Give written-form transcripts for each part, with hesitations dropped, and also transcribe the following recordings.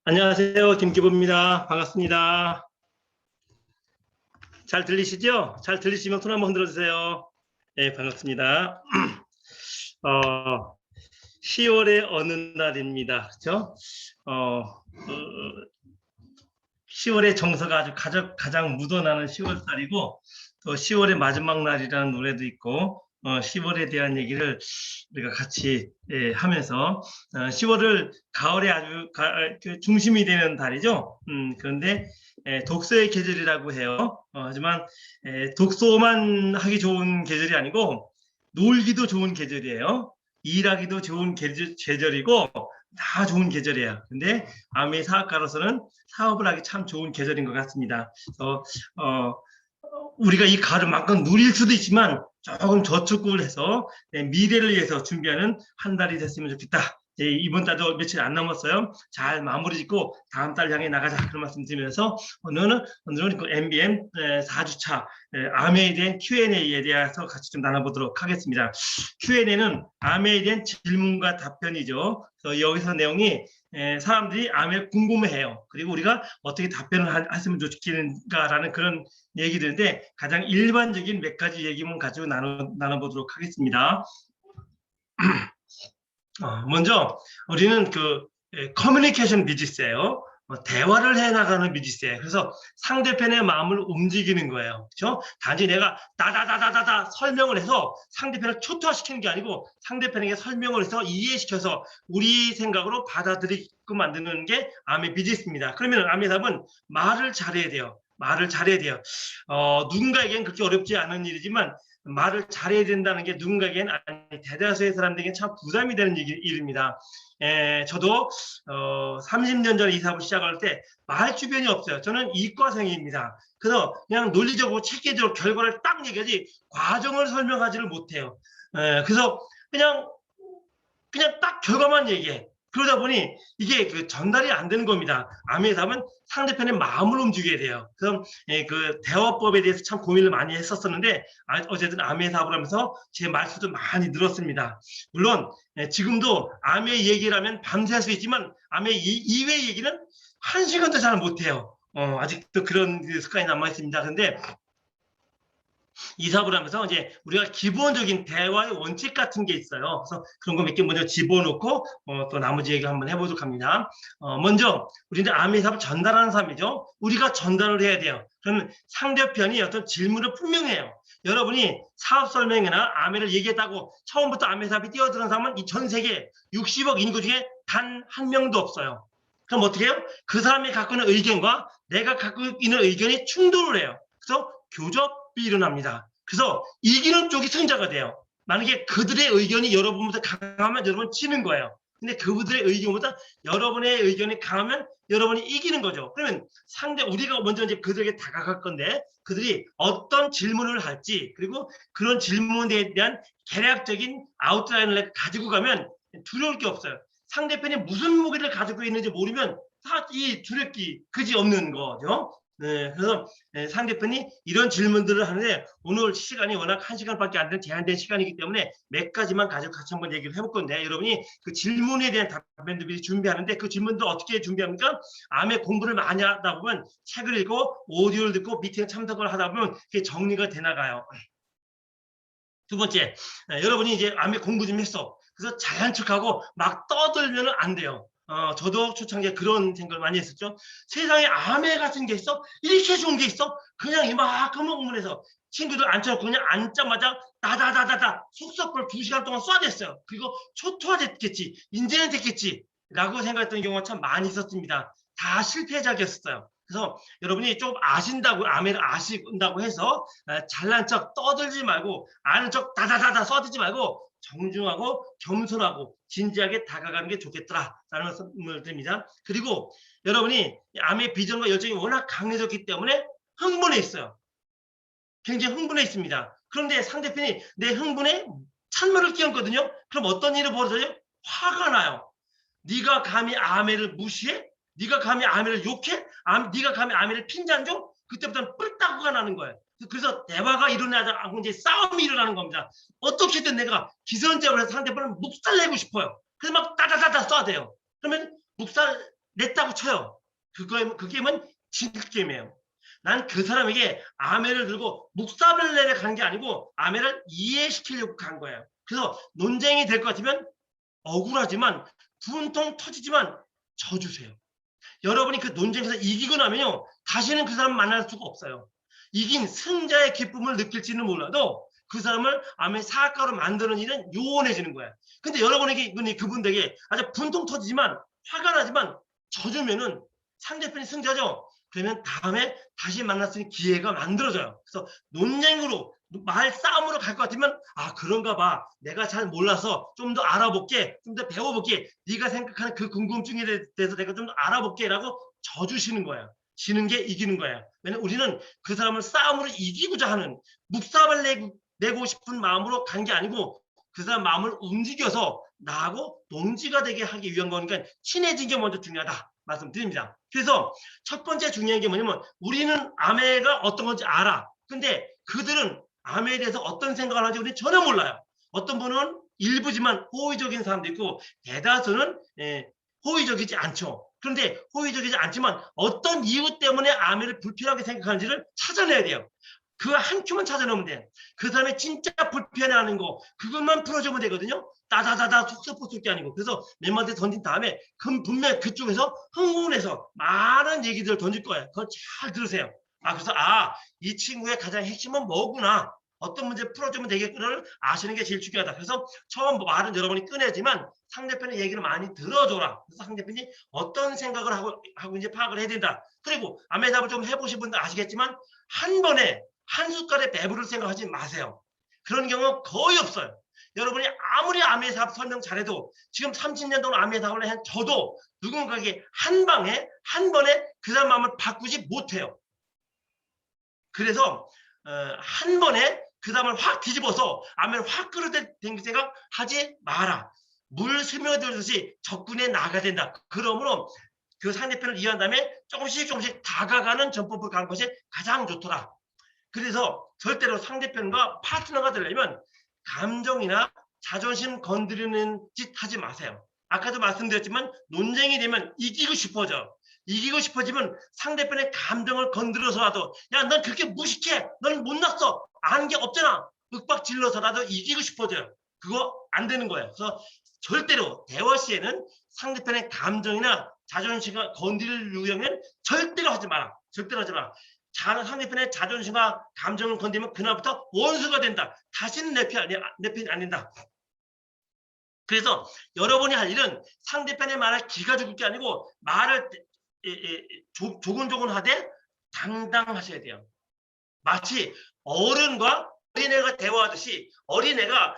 안녕하세요. 김기부입니다. 반갑습니다. 잘 들리시죠? 잘 들리시면 손 한번 흔들어 주세요. 네, 반갑습니다. 10월의 어느 날입니다. 그렇죠? 10월의 정서가 아주 가장 묻어나는 10월달이고, 또 10월의 마지막 날이라는 노래도 있고, 10월에 대한 얘기를 우리가 같이 하면서 10월을 가을에 아주 그 중심이 되는 달이죠. 그런데 독서의 계절이라고 해요. 하지만 독서만 하기 좋은 계절이 아니고 놀기도 좋은 계절이에요. 일하기도 좋은 계절이고 다 좋은 계절이에요. 근데 아메 사업가로서는 사업을 하기 참 좋은 계절인 것 같습니다. 그래서 우리가 이 가을만큼 누릴 수도 있지만 조금 저축을 해서 미래를 위해서 준비하는 한 달이 됐으면 좋겠다. 이번 달도 며칠 안 남았어요. 잘 마무리 짓고 다음 달 향해 나가자. 그런 말씀 드리면서 오늘은 그 MBM 4주차 아메에 대한 Q&A에 대해서 같이 좀 나눠보도록 하겠습니다. Q&A는 아메에 대한 질문과 답변이죠. 그래서 여기서 내용이 사람들이 아메를 궁금해해요. 그리고 우리가 어떻게 답변을 했으면 좋겠는가라는 그런 얘기들인데 가장 일반적인 몇 가지 얘기만 가지고 나눠보도록 하겠습니다. 먼저 우리는 그 커뮤니케이션 비즈니스예요. 대화를 해나가는 비즈니스예요. 그래서 상대편의 마음을 움직이는 거예요. 그렇죠? 단지 내가 다다다다다다 설명을 해서 상대편을 초토화시키는 게 아니고 상대편에게 설명을 해서 이해시켜서 우리 생각으로 받아들이고 만드는 게 암의 비즈니스입니다. 그러면 암의 답은 말을 잘해야 돼요. 말을 잘해야 돼요. 누군가에겐 그렇게 어렵지 않은 일이지만 말을 잘해야 된다는 게 누군가에겐 대다수의 사람들에게 참 부담이 되는 일입니다. 저도 30년 전에 이 사업을 시작할 때 말 주변이 없어요. 저는 이과생입니다. 그래서 그냥 논리적으로 체계적으로 결과를 딱 얘기하지 과정을 설명하지를 못해요. 그래서 그냥 딱 결과만 얘기해. 그러다 보니 이게 그 전달이 안 되는 겁니다. 암의 답은 상대편의 마음을 움직여야 돼요. 그럼 그 대화법에 대해서 참 고민을 많이 했었었는데 어쨌든 암의 답을 하면서 제 말수도 많이 늘었습니다. 물론 지금도 암의 얘기를 하면 밤새 할 수 있지만 암의 이외의 얘기는 1시간도 잘 못해요. 아직도 그런 습관이 남아 있습니다. 그런데 이 사업을 하면서 이제 우리가 기본적인 대화의 원칙 같은 게 있어요. 그래서 그런 거 몇 개 먼저 집어넣고 또 나머지 얘기 한번 해보도록 합니다. 먼저 우리는 암의 사업을 전달하는 사람이죠. 우리가 전달을 해야 돼요. 그러면 상대편이 어떤 질문을 분명해요. 여러분이 사업 설명이나 아메를 얘기했다고 처음부터 아메 사업이 뛰어드는 사람은 이 전 세계 60억 인구 중에 단 한 명도 없어요. 그럼 어떻게 해요? 그 사람이 갖고 있는 의견과 내가 갖고 있는 의견이 충돌을 해요. 그래서 교접이 일어납니다. 그래서 이기는 쪽이 승자가 돼요. 만약에 그들의 의견이 여러분보다 강하면 여러분 지는 거예요. 근데 그들의 의견보다 여러분의 의견이 강하면 여러분이 이기는 거죠. 그러면 우리가 먼저 이제 그들에게 다가갈 건데 그들이 어떤 질문을 할지 그리고 그런 질문에 대한 개략적인 아웃라인을 가지고 가면 두려울 게 없어요. 상대편이 무슨 무기를 가지고 있는지 모르면 다 이 두렵기 그지 없는 거죠. 네, 그래서 상대편이 이런 질문들을 하는데 오늘 시간이 워낙 1시간밖에 안 된 제한된 시간이기 때문에 몇 가지만 가지고 같이 한번 얘기를 해볼 건데 여러분이 그 질문에 대한 답변들을 준비하는데 그 질문도 어떻게 준비합니까? 암의 공부를 많이 하다 보면 책을 읽고 오디오를 듣고 미팅 참석을 하다 보면 그게 정리가 돼 나가요. 두 번째, 여러분이 이제 암의 공부 좀 했어. 그래서 잘난 척하고 막 떠들면 안 돼요. 저도 초창기에 그런 생각을 많이 했었죠. 세상에 암에 같은 게 있어? 이렇게 좋은 게 있어? 그냥 이만큼 흥분해서 친구들 앉혀놓고 그냥 앉자마자 다다다다다 속속을 2시간 동안 쏴댔어요. 그리고 초토화됐겠지. 이제는 됐겠지. 라고 생각했던 경우가 참 많이 있었습니다. 다 실패작이었어요. 그래서 여러분이 좀 암을 아신다고 해서 잘난 척 떠들지 말고 아는 척 다다다다 써들지 말고 정중하고 겸손하고 진지하게 다가가는 게 좋겠더라라는 말씀을 드립니다. 그리고 여러분이 암의 비전과 열정이 워낙 강해졌기 때문에 흥분해 있어요. 굉장히 흥분해 있습니다. 그런데 상대편이 내 흥분에 찬물을 끼얹거든요. 그럼 어떤 일이 벌어져요? 화가 나요. 네가 감히 아메를 무시해? 네가 감히 아메를 욕해? 네가 감히 아메를 핀잔 줘? 그때부터는 뿔따구가 나는 거예요. 그래서 대화가 일어나지 않고 이제 싸움이 일어나는 겁니다. 어떻게든 내가 기선제압을 해서 상대편을 묵살내고 싶어요. 그래서 막 따다다다 쏴대요. 그러면 냈다고 쳐요. 그 게임은 진 게임이에요. 난 그 사람에게 아메를 들고 묵사발레를 간 게 아니고 아메를 이해시키려고 간 거예요. 그래서 논쟁이 될 것 같으면 억울하지만 분통 터지지만 져주세요. 여러분이 그 논쟁에서 이기고 나면요, 다시는 그 사람 만날 수가 없어요. 이긴 승자의 기쁨을 느낄지는 몰라도 그 사람을 아멘 사악가로 만드는 일은 요원해지는 거야. 근데 여러분에게 그분에게 아주 분통 터지지만 화가 나지만 져주면은 상대편이 승자죠. 그러면 다음에 다시 만날 수 있는 기회가 만들어져요. 그래서 논쟁으로 말 싸움으로 갈 것 같으면 아 그런가 봐. 내가 잘 몰라서 좀 더 알아볼게. 좀 더 배워볼게. 네가 생각하는 그 궁금증에 대해서 내가 좀 더 알아볼게 라고 져주시는 거야. 지는 게 이기는 거야. 왜냐면 우리는 그 사람을 싸움으로 이기고자 하는 묵사발 내고 싶은 마음으로 간 게 아니고 그 사람 마음을 움직여서 나하고 동지가 되게 하기 위한 거니까 친해진 게 먼저 중요하다 말씀드립니다. 그래서 첫 번째 중요한 게 뭐냐면 우리는 아메가 어떤 건지 알아. 근데 그들은 아메에 대해서 어떤 생각을 하는지 우리는 전혀 몰라요. 어떤 분은 일부지만 호의적인 사람도 있고 대다수는 호의적이지 않죠. 그런데 호의적이지 않지만 어떤 이유 때문에 아메를 불필요하게 생각하는지를 찾아내야 돼요. 그 한 큐만 찾아내면 돼. 그 사람의 진짜 불편해하는 거 그것만 풀어주면 되거든요. 따다다다 속속 쏠 게 아니고. 그래서 몇 마디 던진 다음에 분명히 그쪽에서 흥분해서 많은 얘기들을 던질 거예요. 그걸 잘 들으세요. 그래서 이 친구의 가장 핵심은 뭐구나. 어떤 문제 풀어주면 되겠구나를 아시는 게 제일 중요하다. 그래서 처음 말은 여러분이 꺼내지만 상대편의 얘기를 많이 들어줘라. 그래서 상대편이 어떤 생각을 하고 이제 파악을 해야 된다. 그리고 아메답을 좀 해보신 분들 아시겠지만 한 번에 한 숟갈에 배부를 생각하지 마세요. 그런 경우는 거의 없어요. 여러분이 아무리 아메사업 설명 잘해도 지금 30년 동안 아메사업을 한 저도 누군가에게 한 번에 그 사람 마음을 바꾸지 못해요. 그래서 한 번에 그 사람을 확 뒤집어서 아메를 확 끌어당길 생각 하지 마라. 물 스며들듯이 접근해 나가야 된다. 그러므로 그 상대편을 이해한 다음에 조금씩 다가가는 전법을 가는 것이 가장 좋더라. 그래서 절대로 상대편과 파트너가 되려면 감정이나 자존심 건드리는 짓 하지 마세요. 아까도 말씀드렸지만 논쟁이 되면 이기고 싶어져. 이기고 싶어지면 상대편의 감정을 건드려서라도 야, 넌 그렇게 무식해. 넌 못났어. 아는 게 없잖아. 윽박 질러서라도 이기고 싶어져요. 그거 안 되는 거예요. 그래서 절대로 대화 시에는 상대편의 감정이나 자존심을 건드릴 유형은 절대로 하지 마라. 절대로 하지 마라. 상대편의 자존심과 감정을 건드리면 그날부터 원수가 된다. 다시는 내 편이 안 된다. 그래서 여러분이 할 일은 상대편의 말을 기가 죽을 게 아니고 말을 조곤조곤 하되 당당하셔야 돼요. 마치 어른과 어린애가 대화하듯이 어린애가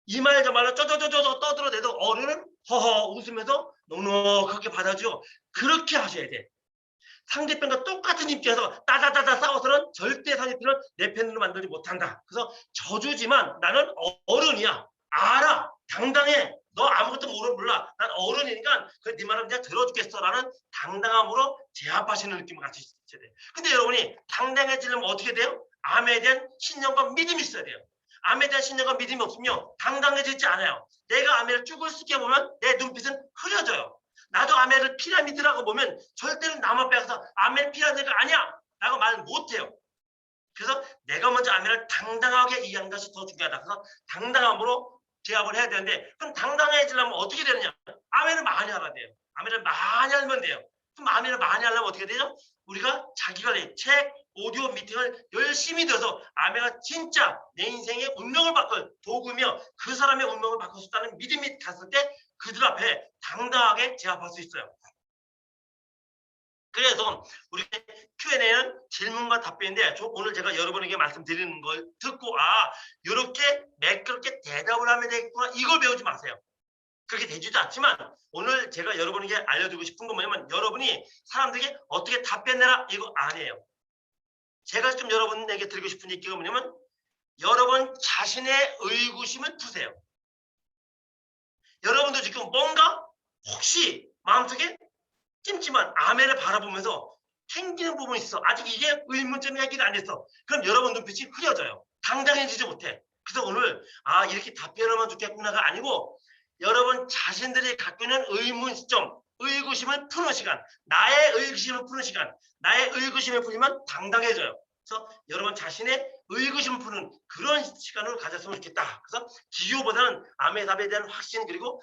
이 말 저 말로 쪼쪼쪼쪼 떠들어대도 어른은 허허 웃으면서 넉넉하게 받아주죠. 그렇게 하셔야 돼. 상대편과 똑같은 입장에서 따다다다 싸워서는 절대 상대편을 내 편으로 만들지 못한다. 그래서 져주지만 나는 어른이야. 알아. 당당해. 너 아무것도 몰라. 난 어른이니까 네 말은 그냥 들어주겠어라는 당당함으로 제압하시는 느낌을 같이 있어야 돼요. 근데 여러분이 당당해지려면 어떻게 돼요? 암에 대한 신념과 믿음이 있어야 돼요. 암에 대한 신념과 믿음이 없으면 당당해지지 않아요. 내가 아메를 쭈글 쓰게 보면 내 눈빛은 흐려져요. 나도 아메를 피라미드라고 보면 절대로 남 앞에 가서 아메는 피라미드가 아니야 라고 말을 못해요. 그래서 내가 먼저 아메를 당당하게 이해하는 것이 더 중요하다. 그래서 당당함으로 제압을 해야 되는데 그럼 당당해지려면 어떻게 되느냐. 아메를 많이 알아야 돼요. 아메를 많이 알면 돼요. 그럼 아메를 많이 하려면 어떻게 되죠? 우리가 자기관리, 책, 오디오 미팅을 열심히 들어서 아메가 진짜 내 인생의 운명을 바꿀 도구며 그 사람의 운명을 바꿀 수 있다는 믿음이 갔을 때 그들 앞에 당당하게 제압할 수 있어요. 그래서 우리 Q&A는 질문과 답변인데 오늘 제가 여러분에게 말씀드리는 걸 듣고 이렇게 매끄럽게 대답을 하면 되겠구나 이걸 배우지 마세요. 그렇게 되지도 않지만 오늘 제가 여러분에게 알려주고 싶은 건 뭐냐면 여러분이 사람들에게 어떻게 답변해라 이거 아니에요. 제가 좀 여러분에게 드리고 싶은 얘기가 뭐냐면 여러분 자신의 의구심을 푸세요. 여러분도 지금 뭔가 혹시 마음속에 찜찜한 아멘을 바라보면서 생기는 부분이 있어. 아직 이게 의문점이 해결이 안 됐어. 그럼 여러분 눈빛이 흐려져요. 당당해지지 못해. 그래서 오늘 이렇게 답변하면 좋겠구나가 아니고 여러분 자신들이 갖고 있는 의문점 의구심을 푸는 시간, 나의 의구심을 푸는 시간, 나의 의구심을 풀리면 당당해져요. 그래서 여러분 자신의 의구심을 푸는 그런 시간을 가졌으면 좋겠다. 그래서 기호보다는 암의 답에 대한 확신, 그리고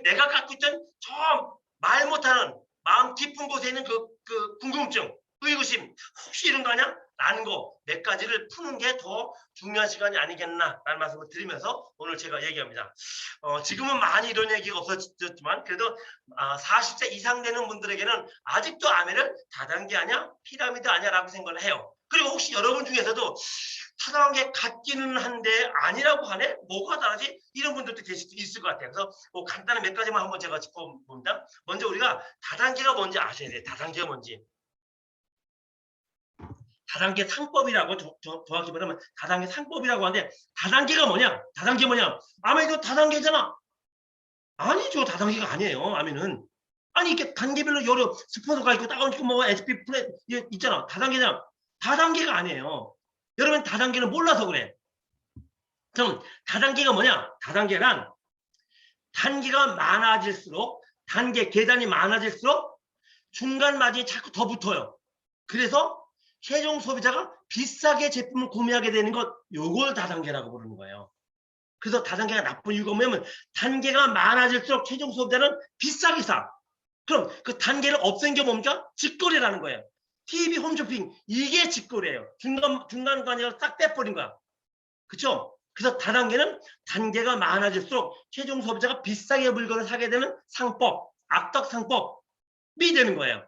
내가 갖고 있던 저 말 못하는 마음 깊은 곳에 있는 그 궁금증, 의구심, 혹시 이런 거 아니야? 라는 거 몇 가지를 푸는 게 더 중요한 시간이 아니겠나라는 말씀을 드리면서 오늘 제가 얘기합니다. 지금은 많이 이런 얘기가 없어졌지만 그래도 40세 이상 되는 분들에게는 아직도 아멘을 다단계 아니야? 피라미드 아니야? 라고 생각을 해요. 그리고 혹시 여러분 중에서도 타당한 같기는 한데 아니라고 하네? 뭐가 다르지? 이런 분들도 있을 것 같아요. 그래서 간단한 몇 가지만 한번 제가 짚어봅니다. 먼저 우리가 다단계가 뭔지 아셔야 돼요. 다단계가 뭔지. 다단계 상법이라고 정확히 말하면 다단계 상법이라고 하는데 다단계가 뭐냐? 다단계 뭐냐? 아멘도 다단계잖아. 아니죠. 다단계가 아니에요. 아멘은. 아니 이렇게 단계별로 여러 스포츠가 있고 다운 있고 뭐 HP 플랫 있잖아. 다단계잖아. 다단계가 아니에요. 여러분 다단계는 몰라서 그래. 그럼 다단계가 뭐냐? 다단계란 단계가 많아질수록 단계 계단이 많아질수록 중간 마진이 자꾸 더 붙어요. 그래서 최종 소비자가 비싸게 제품을 구매하게 되는 것, 요걸 다단계라고 부르는 거예요. 그래서 다단계가 나쁜 이유가 뭐냐면 단계가 많아질수록 최종 소비자는 비싸게 사. 그럼 그 단계를 없앤 게 뭡니까? 직거래라는 거예요. TV 홈쇼핑 이게 직거래예요. 중간관계를 딱 빼버린 거야. 그렇죠? 그래서 다단계는 단계가 많아질수록 최종 소비자가 비싸게 물건을 사게 되는 상법, 악덕 상법이 되는 거예요.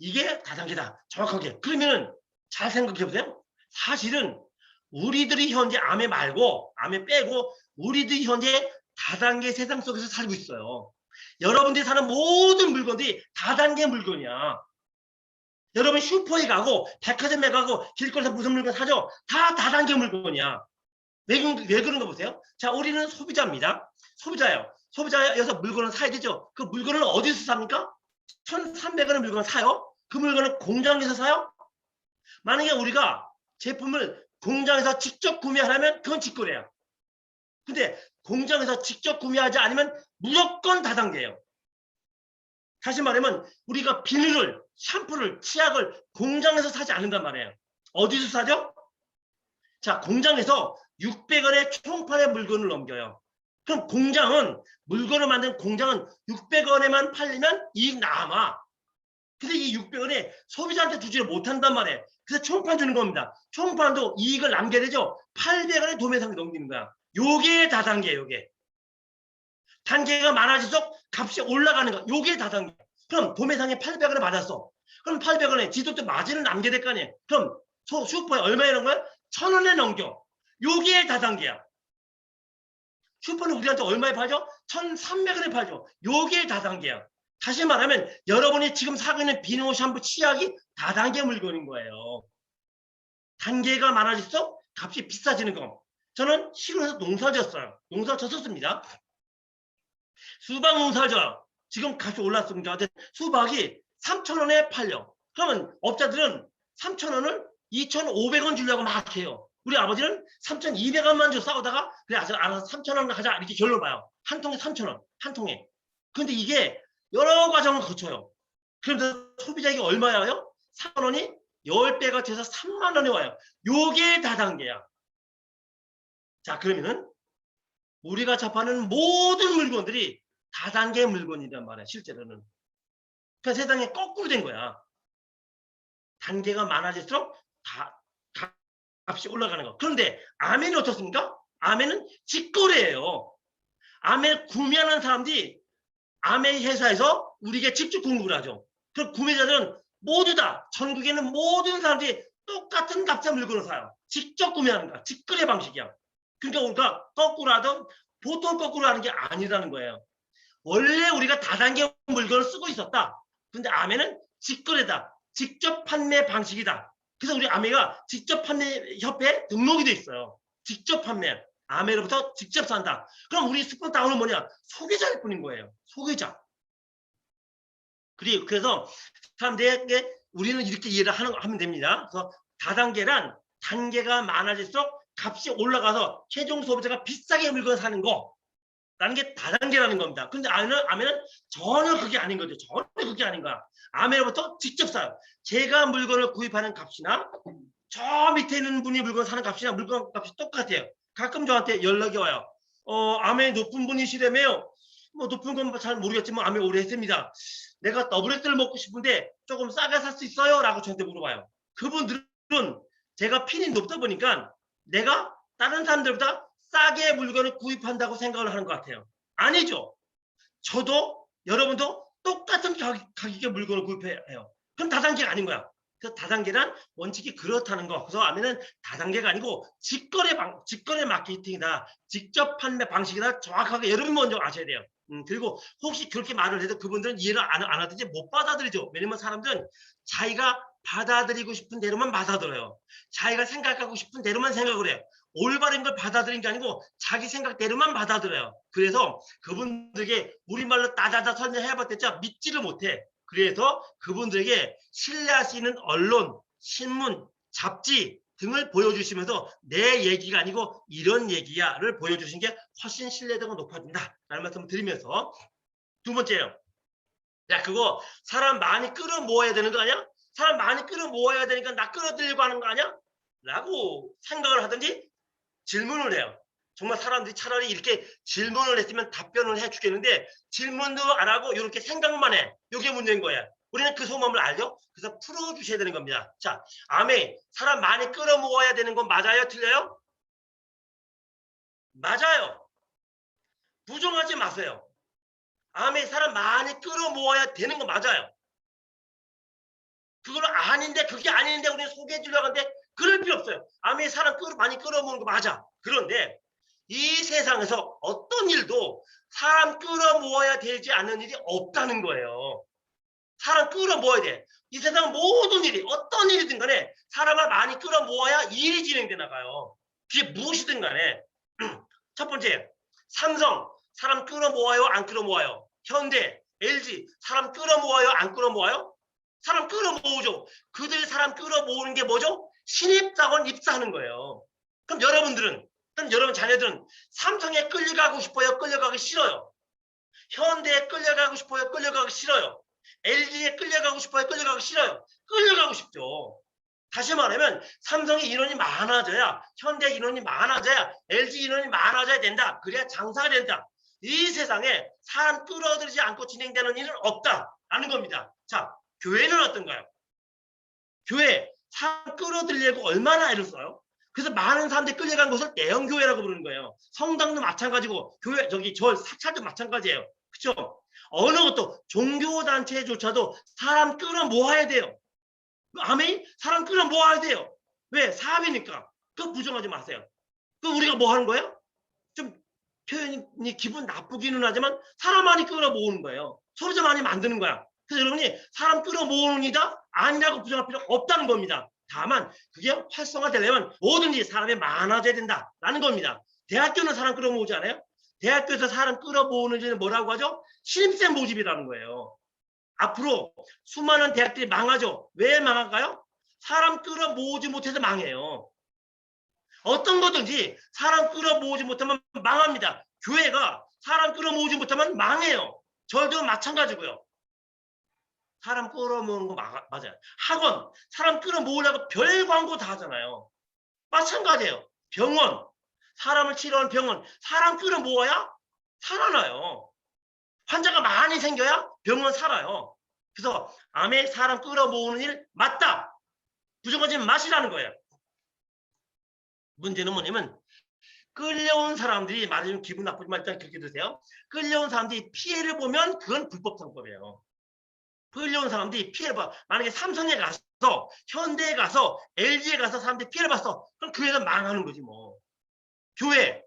이게 다단계다. 정확하게. 그러면 잘 생각해 보세요. 사실은 우리들이 현재 아메 말고 아메 빼고 우리들이 현재 다단계 세상 속에서 살고 있어요. 여러분들이 사는 모든 물건들이 다단계 물건이야. 여러분 슈퍼에 가고 백화점에 가고 길거리에서 무슨 물건 사죠? 다 다단계 물건이야. 왜 그런가 보세요. 자, 우리는 소비자입니다. 소비자예요. 소비자여서 물건을 사야 되죠. 그 물건을 어디서 삽니까? 1,300원의 물건을 사요? 그 물건을 공장에서 사요? 만약에 우리가 제품을 공장에서 직접 구매하려면 그건 직거래야. 근데 공장에서 직접 구매하지 않으면 무조건 다단계예요. 다시 말하면 우리가 비누를, 샴푸를, 치약을 공장에서 사지 않는단 말이에요. 어디서 사죠? 자, 공장에서 600원의 총판의 물건을 넘겨요. 그럼 공장은 물건을 만든 공장은 600원에만 팔리면 이익 남아. 근데 이 600원에 소비자한테 주지를 못한단 말이에요. 그래서 총판 주는 겁니다. 총판도 이익을 남겨야 되죠. 800원에 도매상에 넘기는 거야. 요게 다단계예요. 요게. 단계가 많아질수록 값이 올라가는 거. 요게 다단계. 그럼 도매상에 800원에 받았어. 그럼 800원에 지도도 마진을 남겨야 될 거 아니에요. 그럼 슈퍼에 얼마에 넣은 거야? 1,000원에 넘겨. 요게 다단계야. 슈퍼는 우리한테 얼마에 팔죠? 1,300원에 팔죠. 요게 다단계야. 다시 말하면 여러분이 지금 사고 있는 비누, 샴푸, 치약이 다단계 물건인 거예요. 단계가 많아질수록 값이 비싸지는 거. 저는 시골에서 농사 지었어요. 농사 졌었습니다. 수박 농사를 져요. 지금 값이 올랐습니다. 수박이 3,000원에 팔려. 그러면 업자들은 3,000원을 2,500원 주려고 막 해요. 우리 아버지는 3,200원만 줘 싸우다가 그래 알아서 3,000원 하자 이렇게 결론 봐요. 한 통에 3,000원. 한 통에. 근데 이게 여러 과정을 거쳐요. 그래서 소비자에게 얼마예요? 4,000원이 10배가 돼서 3만 원에 와요. 요게 다단계야. 자, 그러면은 우리가 접하는 모든 물건들이 다단계 물건이란 말이야, 실제로는. 그러니까 세상에 거꾸로 된 거야. 단계가 많아질수록 값이 올라가는 거. 그런데 아멘은 어떻습니까? 아멘은 직거래예요. 아멘 구매하는 사람들이 아멘 회사에서 우리에게 직접 공급을 하죠. 그 구매자들은 모두 다 전국에 있는 모든 사람들이 똑같은 값의 물건을 사요. 직접 구매하는 거야. 직거래 방식이야. 그러니까 우리가 거꾸로 하든 보통 거꾸로 하는 게 아니라는 거예요. 원래 우리가 다단계 물건을 쓰고 있었다. 근데 아메는 직거래다. 직접 판매 방식이다. 그래서 우리 아메가 직접 판매 협회에 등록이 돼 있어요. 직접 판매. 아메로부터 직접 산다. 그럼 우리 스포다운은 뭐냐? 소비자일 뿐인 거예요. 소비자. 그래서 사람들에게 우리는 이렇게 이해를 하면 됩니다. 그래서 다단계란 단계가 많아질수록 값이 올라가서 최종 소비자가 비싸게 물건 사는 거. 라는 게 다단계라는 겁니다. 근데 아멘은 전혀 그게 아닌 거죠. 전혀 그게 아닌 거야. 아멘으로부터 직접 사요. 제가 물건을 구입하는 값이나 저 밑에 있는 분이 물건 사는 값이나 물건 값이 똑같아요. 가끔 저한테 연락이 와요. 아멘 높은 분이시라며요. 뭐 높은 건 잘 모르겠지만 아멘 오래 했습니다. 내가 더블엑스를 먹고 싶은데 조금 싸게 살 수 있어요? 라고 저한테 물어봐요. 그분들은 제가 핀이 높다 보니까 내가 다른 사람들보다 싸게 물건을 구입한다고 생각을 하는 것 같아요. 아니죠. 저도 여러분도 똑같은 가격의 물건을 구입해야 해요. 그럼 다단계가 아닌 거야. 그래서 다단계란 원칙이 그렇다는 거. 그래서 아멘은 다단계가 아니고 직거래 마케팅이다. 직접 판매 방식이다. 정확하게 여러분 먼저 아셔야 돼요. 그리고 혹시 그렇게 말을 해도 그분들은 이해를 안 하든지 못 받아들이죠. 왜냐면 사람들은 자기가 받아들이고 싶은 대로만 받아들여요. 자기가 생각하고 싶은 대로만 생각을 해요. 올바른 걸 받아들인 게 아니고 자기 생각대로만 받아들여요. 그래서 그분들에게 우리말로 따다다 설명해봤자 믿지를 못해. 그래서 그분들에게 신뢰할 수 있는 언론, 신문, 잡지 등을 보여주시면서 내 얘기가 아니고 이런 얘기야를 보여주신 게 훨씬 신뢰도가 높아진다 라는 말씀을 드리면서 두 번째요. 야 그거 사람 많이 끌어모아야 되는 거 아니야? 사람 많이 끌어모아야 되니까 나 끌어들이려고 하는 거 아니야? 라고 생각을 하든지 질문을 해요. 정말 사람들이 차라리 이렇게 질문을 했으면 답변을 해주겠는데 질문도 안 하고 이렇게 생각만 해. 이게 문제인 거야. 우리는 그 속마음을 알죠? 그래서 풀어주셔야 되는 겁니다. 자, 아멘. 사람 많이 끌어모아야 되는 건 맞아요? 틀려요? 맞아요. 부정하지 마세요. 아멘. 사람 많이 끌어모아야 되는 거 맞아요. 그건 아닌데 그게 아닌데 우리는 소개해 주려고 하는데 그럴 필요 없어요. 아멘. 사람 많이 끌어모으는 거 맞아. 그런데 이 세상에서 어떤 일도 사람 끌어모아야 되지 않는 일이 없다는 거예요. 사람 끌어모아야 돼. 이 세상 모든 일이 어떤 일이든 간에 사람을 많이 끌어모아야 일이 진행돼 나가요. 그게 무엇이든 간에 첫 번째 삼성 사람 끌어모아요 안 끌어모아요? 현대 LG 사람 끌어모아요 안 끌어모아요? 사람 끌어모으죠. 그들이 사람 끌어모으는 게 뭐죠? 신입사원 입사하는 거예요. 그럼 여러분들은 그럼 여러분 자녀들은 삼성에 끌려가고 싶어요? 끌려가기 싫어요? 현대에 끌려가고 싶어요? 끌려가기 싫어요? LG에 끌려가고 싶어요? 끌려가기 싫어요? 끌려가고 싶죠. 다시 말하면 삼성의 인원이 많아져야 현대 인원이 많아져야 LG 인원이 많아져야 된다. 그래야 장사가 된다. 이 세상에 사람 끌어들이지 않고 진행되는 일은 없다라는 겁니다. 자, 교회는 어떤가요? 교회 사람 끌어들이려고 얼마나 애를 써요? 그래서 많은 사람들이 끌려간 것을 대형교회라고 부르는 거예요. 성당도 마찬가지고 교회 절 사찰도 마찬가지예요. 그렇죠? 어느 것도 종교단체조차도 사람 끌어모아야 돼요. 아멘? 사람 끌어모아야 돼요. 왜? 사업이니까. 그거 부정하지 마세요. 그럼 우리가 뭐 하는 거예요? 좀 표현이 기분 나쁘기는 하지만 사람 많이 끌어모으는 거예요. 서로 좀 많이 만드는 거야. 그래서 여러분이 사람 끌어모으는 이다 아니라고 부정할 필요 없다는 겁니다. 다만 그게 활성화되려면 뭐든지 사람이 많아져야 된다라는 겁니다. 대학교는 사람 끌어모으지 않아요? 대학교에서 사람 끌어모으는 일은 뭐라고 하죠? 신입생 모집이라는 거예요. 앞으로 수많은 대학들이 망하죠. 왜 망할까요? 사람 끌어모으지 못해서 망해요. 어떤 거든지 사람 끌어모으지 못하면 망합니다. 교회가 사람 끌어모으지 못하면 망해요. 저도 마찬가지고요. 사람 끌어모으는 거 맞아요. 학원 사람 끌어모으려고 별 광고 다 하잖아요. 마찬가지예요. 병원 사람을 치료하는 병원 사람 끌어모아야 살아나요. 환자가 많이 생겨야 병원 살아요. 그래서 암에 사람 끌어모으는 일 맞다. 부정하지 마시라는 거예요. 문제는 뭐냐면 끌려온 사람들이 말하자면 기분 나쁘지만 일단 그렇게 드세요. 끌려온 사람들이 피해를 보면 그건 불법 상법이에요. 끌려온 사람들이 피해를 봐. 만약에 삼성에 가서 현대에 가서 LG에 가서 사람들이 피해를 봤어. 그럼 그 회사 망하는 거지 뭐. 교회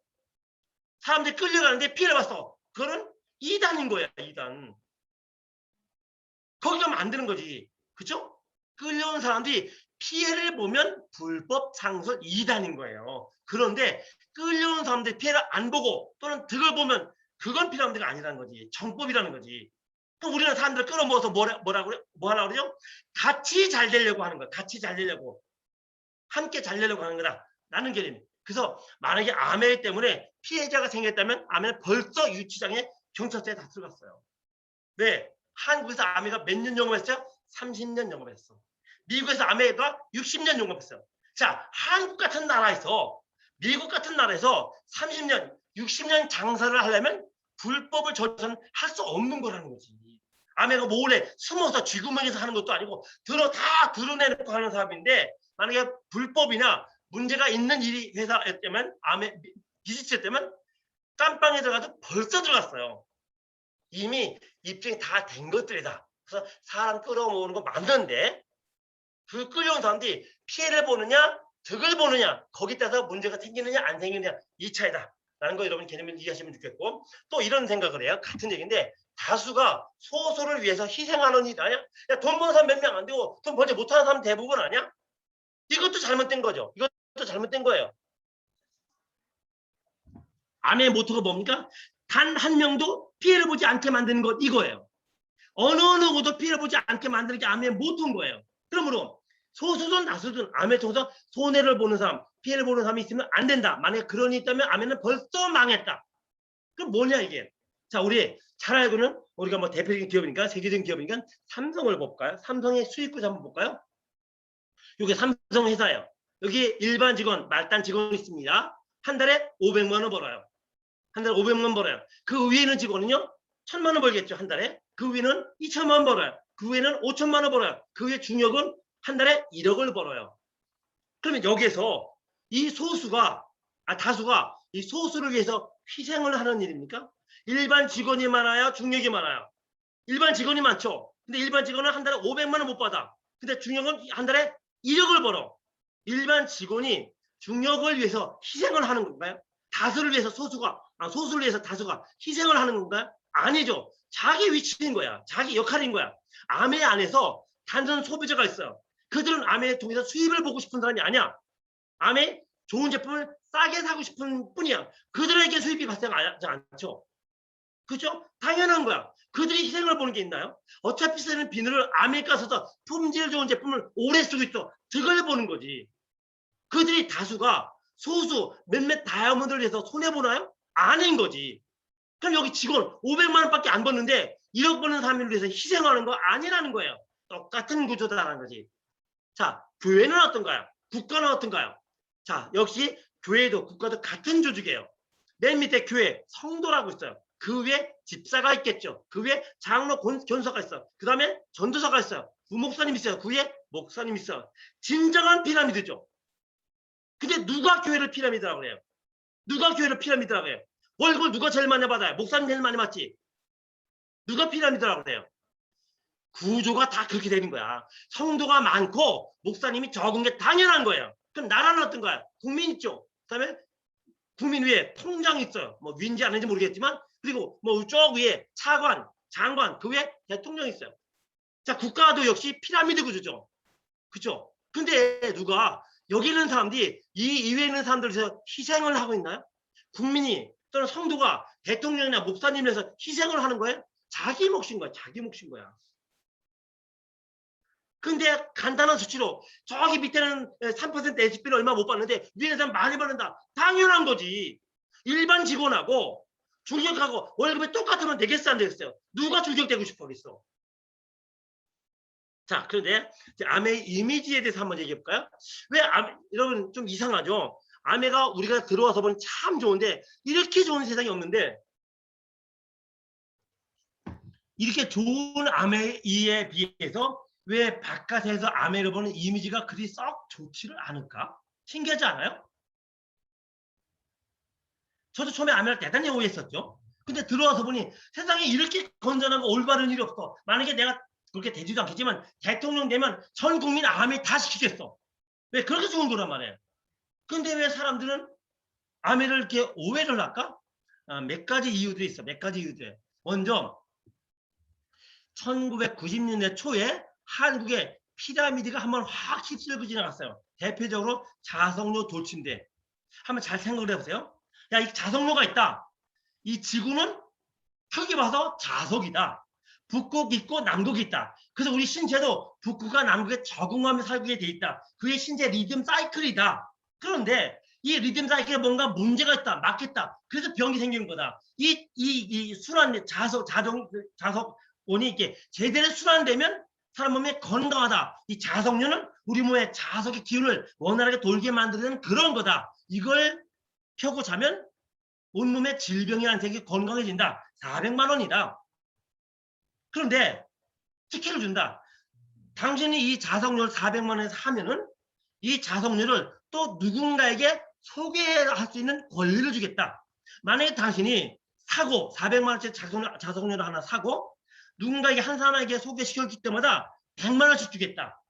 사람들이 끌려가는데 피해를 봤어. 그거는 이단인 거야. 이단. 거기가 만드는 거지. 그렇죠? 끌려온 사람들이 피해를 보면 불법 상설 2단인 거예요. 그런데 끌려온 사람들이 피해를 안 보고 또는 득을 보면 그건 피라미드가 아니라는 거지. 정법이라는 거지. 그럼 우리는 사람들을 끌어모아서 뭐 하려고 그러죠? 같이 잘 되려고 하는 거야. 같이 잘 되려고. 함께 잘 되려고 하는 거다. 라는 개념이. 그래서 만약에 암해 때문에 피해자가 생겼다면 암해는 벌써 유치장에 경찰서에 다 들어갔어요. 왜? 한국에서 암해가 몇 년 영업했어요? 30년 영업했어. 미국에서 암해가 60년 영업했어요. 자, 한국 같은 나라에서 미국 같은 나라에서 30년, 60년 장사를 하려면 불법을 저지르면 할 수 없는 거라는 거지. 암해가 몰래 숨어서 쥐구멍에서 하는 것도 아니고 다 드러내놓고 하는 사업인데 만약에 불법이나 문제가 있는 일이 회사였다면 암해 비즈니스였다면 깜빵에 들어가도 벌써 들어갔어요. 이미 입증이 다 된 것들이다. 그래서 사람 끌어모으는 거 맞는데 그 끌려온 사람들이 피해를 보느냐 득을 보느냐 거기에 따라서 문제가 생기느냐 안 생기느냐 이 차이다 라는 거 여러분 개념을 이해하시면 좋겠고 또 이런 생각을 해요. 같은 얘기인데 다수가 소수를 위해서 희생하는 일 아니야? 야, 돈 버는 사람 몇 명 안 되고 돈 벌지 못하는 사람 대부분 아니야? 이것도 잘못된 거죠. 이것도 잘못된 거예요. 암의 모토가 뭡니까? 단 한 명도 피해를 보지 않게 만드는 것 이거예요. 어느 누구도 피해를 보지 않게 만드는 게 암의 모토인 거예요. 그러므로 소수든 다수든 암에 통해서 손해를 보는 사람, 피해를 보는 사람이 있으면 안 된다. 만약에 그런 일이 있다면 암에는 벌써 망했다. 그럼 뭐냐 이게? 자, 우리 잘 알고는 우리가 뭐 대표적인 기업이니까 세계적인 기업이니까 삼성을 볼까요? 삼성의 수익구조 한번 볼까요? 이게 삼성 회사예요. 여기 일반 직원, 말단 직원이 있습니다. 한 달에 500만 원 벌어요. 한 달에 500만 원 벌어요. 그 위에 있는 직원은요? 1000만 원 벌겠죠, 한 달에. 그 위는 2000만 원 벌어요. 그 위에는 5000만 원 벌어요. 그 위에 중역은 한 달에 1억을 벌어요. 그러면 여기에서 이 소수가, 다수가 이 소수를 위해서 희생을 하는 일입니까? 일반 직원이 많아요? 중역이 많아요? 일반 직원이 많죠. 근데 일반 직원은 한 달에 500만 원 못 받아. 근데 중역은 한 달에 1억을 벌어. 일반 직원이 중역을 위해서 희생을 하는 건가요? 다수를 위해서 소수를 위해서 다수가 희생을 하는 건가요? 아니죠. 자기 위치인 거야. 자기 역할인 거야. 암해 안에서 단순 소비자가 있어요. 그들은 암해 통해서 수입을 보고 싶은 사람이 아니야. 암해 좋은 제품을 싸게 사고 싶은 뿐이야. 그들에게 수입이 발생하지 않죠. 그죠? 당연한 거야. 그들이 희생을 보는 게 있나요? 어차피 쓰는 비늘을 아메리카 서서 품질 좋은 제품을 오래 쓰고 있어. 득을 보는 거지. 그들이 다수가 소수 몇몇 다이아몬드를 위해서 손해보나요? 아닌 거지. 그럼 여기 직원 500만 원밖에 안 벌는데 1억 버는 사람을 위해서 희생하는 거 아니라는 거예요. 똑같은 구조다라는 거지. 자, 교회는 어떤가요? 국가는 어떤가요? 자, 역시 교회도 국가도 같은 조직이에요. 맨 밑에 교회, 성도라고 있어요. 그 위에 집사가 있겠죠. 그 위에 장로 견사가 있어요. 그 다음에 전도사가 있어요. 부목사님 있어요. 그 위에 목사님 있어요. 진정한 피라미드죠. 근데 누가 교회를 피라미드라고 그래요? 누가 교회를 피라미드라고 해요? 월급을 누가 제일 많이 받아요? 목사님 제일 많이 받지? 누가 피라미드라고 그래요? 구조가 다 그렇게 되는 거야. 성도가 많고 목사님이 적은 게 당연한 거예요. 그럼 나라는 어떤 거야? 국민 있죠. 그다음에 국민 위에 통장 있어요. 뭐 위인지 아닌지 모르겠지만 그리고 뭐 쪽 위에 차관, 장관, 그 위에 대통령 있어요. 자, 국가도 역시 피라미드 구조죠. 그렇죠? 근데 누가 여기 있는 사람들이 이 이외에 있는 사람들에서 희생을 하고 있나요? 국민이 또는 성도가 대통령이나 목사님에서 희생을 하는 거예요? 자기 몫인 거야. 자기 몫인 거야. 근데 간단한 수치로 저기 밑에는 3% SP를 얼마 못 받는데 위에는 사람 많이 받는다. 당연한 거지. 일반 직원하고 중격하고 월급이 똑같으면 되겠어 안 되겠어요? 누가 중격되고 싶어겠어? 자, 그런데 암의 이미지에 대해서 한번 얘기해 볼까요? 왜 여러분 좀 이상하죠? 암해가 우리가 들어와서 보면 참 좋은데 이렇게 좋은 세상이 없는데 이렇게 좋은 암해에 비해서 왜 바깥에서 암해를 보는 이미지가 그리 썩 좋지를 않을까? 신기하지 않아요? 저도 처음에 암해를 대단히 오해했었죠. 근데 들어와서 보니 세상에 이렇게 건전하고 올바른 일이 없어. 만약에 내가 그렇게 되지도 않겠지만 대통령 되면 전 국민 암해 다 시키겠어. 왜 그렇게 좋은 거란 말이에요. 근데 왜 사람들은 암해를 이렇게 오해를 할까? 몇 가지 이유들이 있어. 몇 가지 이유들. 먼저 1990년대 초에 한국에 피라미드가 한번 확 휩쓸고 지나갔어요. 대표적으로 자성로 돌침대. 한번 잘 생각을 해보세요. 야, 이 자성로가 있다. 이 지구는 크게 봐서 자석이다. 북극이 있고 남극이 있다. 그래서 우리 신체도 북극과 남극에 적응하며 살게 돼 있다. 그게 신체 리듬 사이클이다. 그런데 이 리듬 사이클에 뭔가 문제가 있다, 막혔다. 그래서 병이 생기는 거다. 이 순환, 자석온이 이렇게 제대로 순환되면 사람 몸에 건강하다. 이 자석류는 우리 몸에 자석의 기운을 원활하게 돌게 만드는 그런 거다. 이걸 펴고 자면 온몸에 질병이 안 생기게 건강해진다. 400만 원이다. 그런데 특혜를 준다. 당신이 이 자석률 400만 원에서 하면은 이 자석률을 또 누군가에게 소개할 수 있는 권리를 주겠다. 만약에 당신이 사고 400만 원짜리 자석률을 하나 사고 누군가에게 한 사람에게 소개시켜줄 때마다 100만 원씩 주겠다.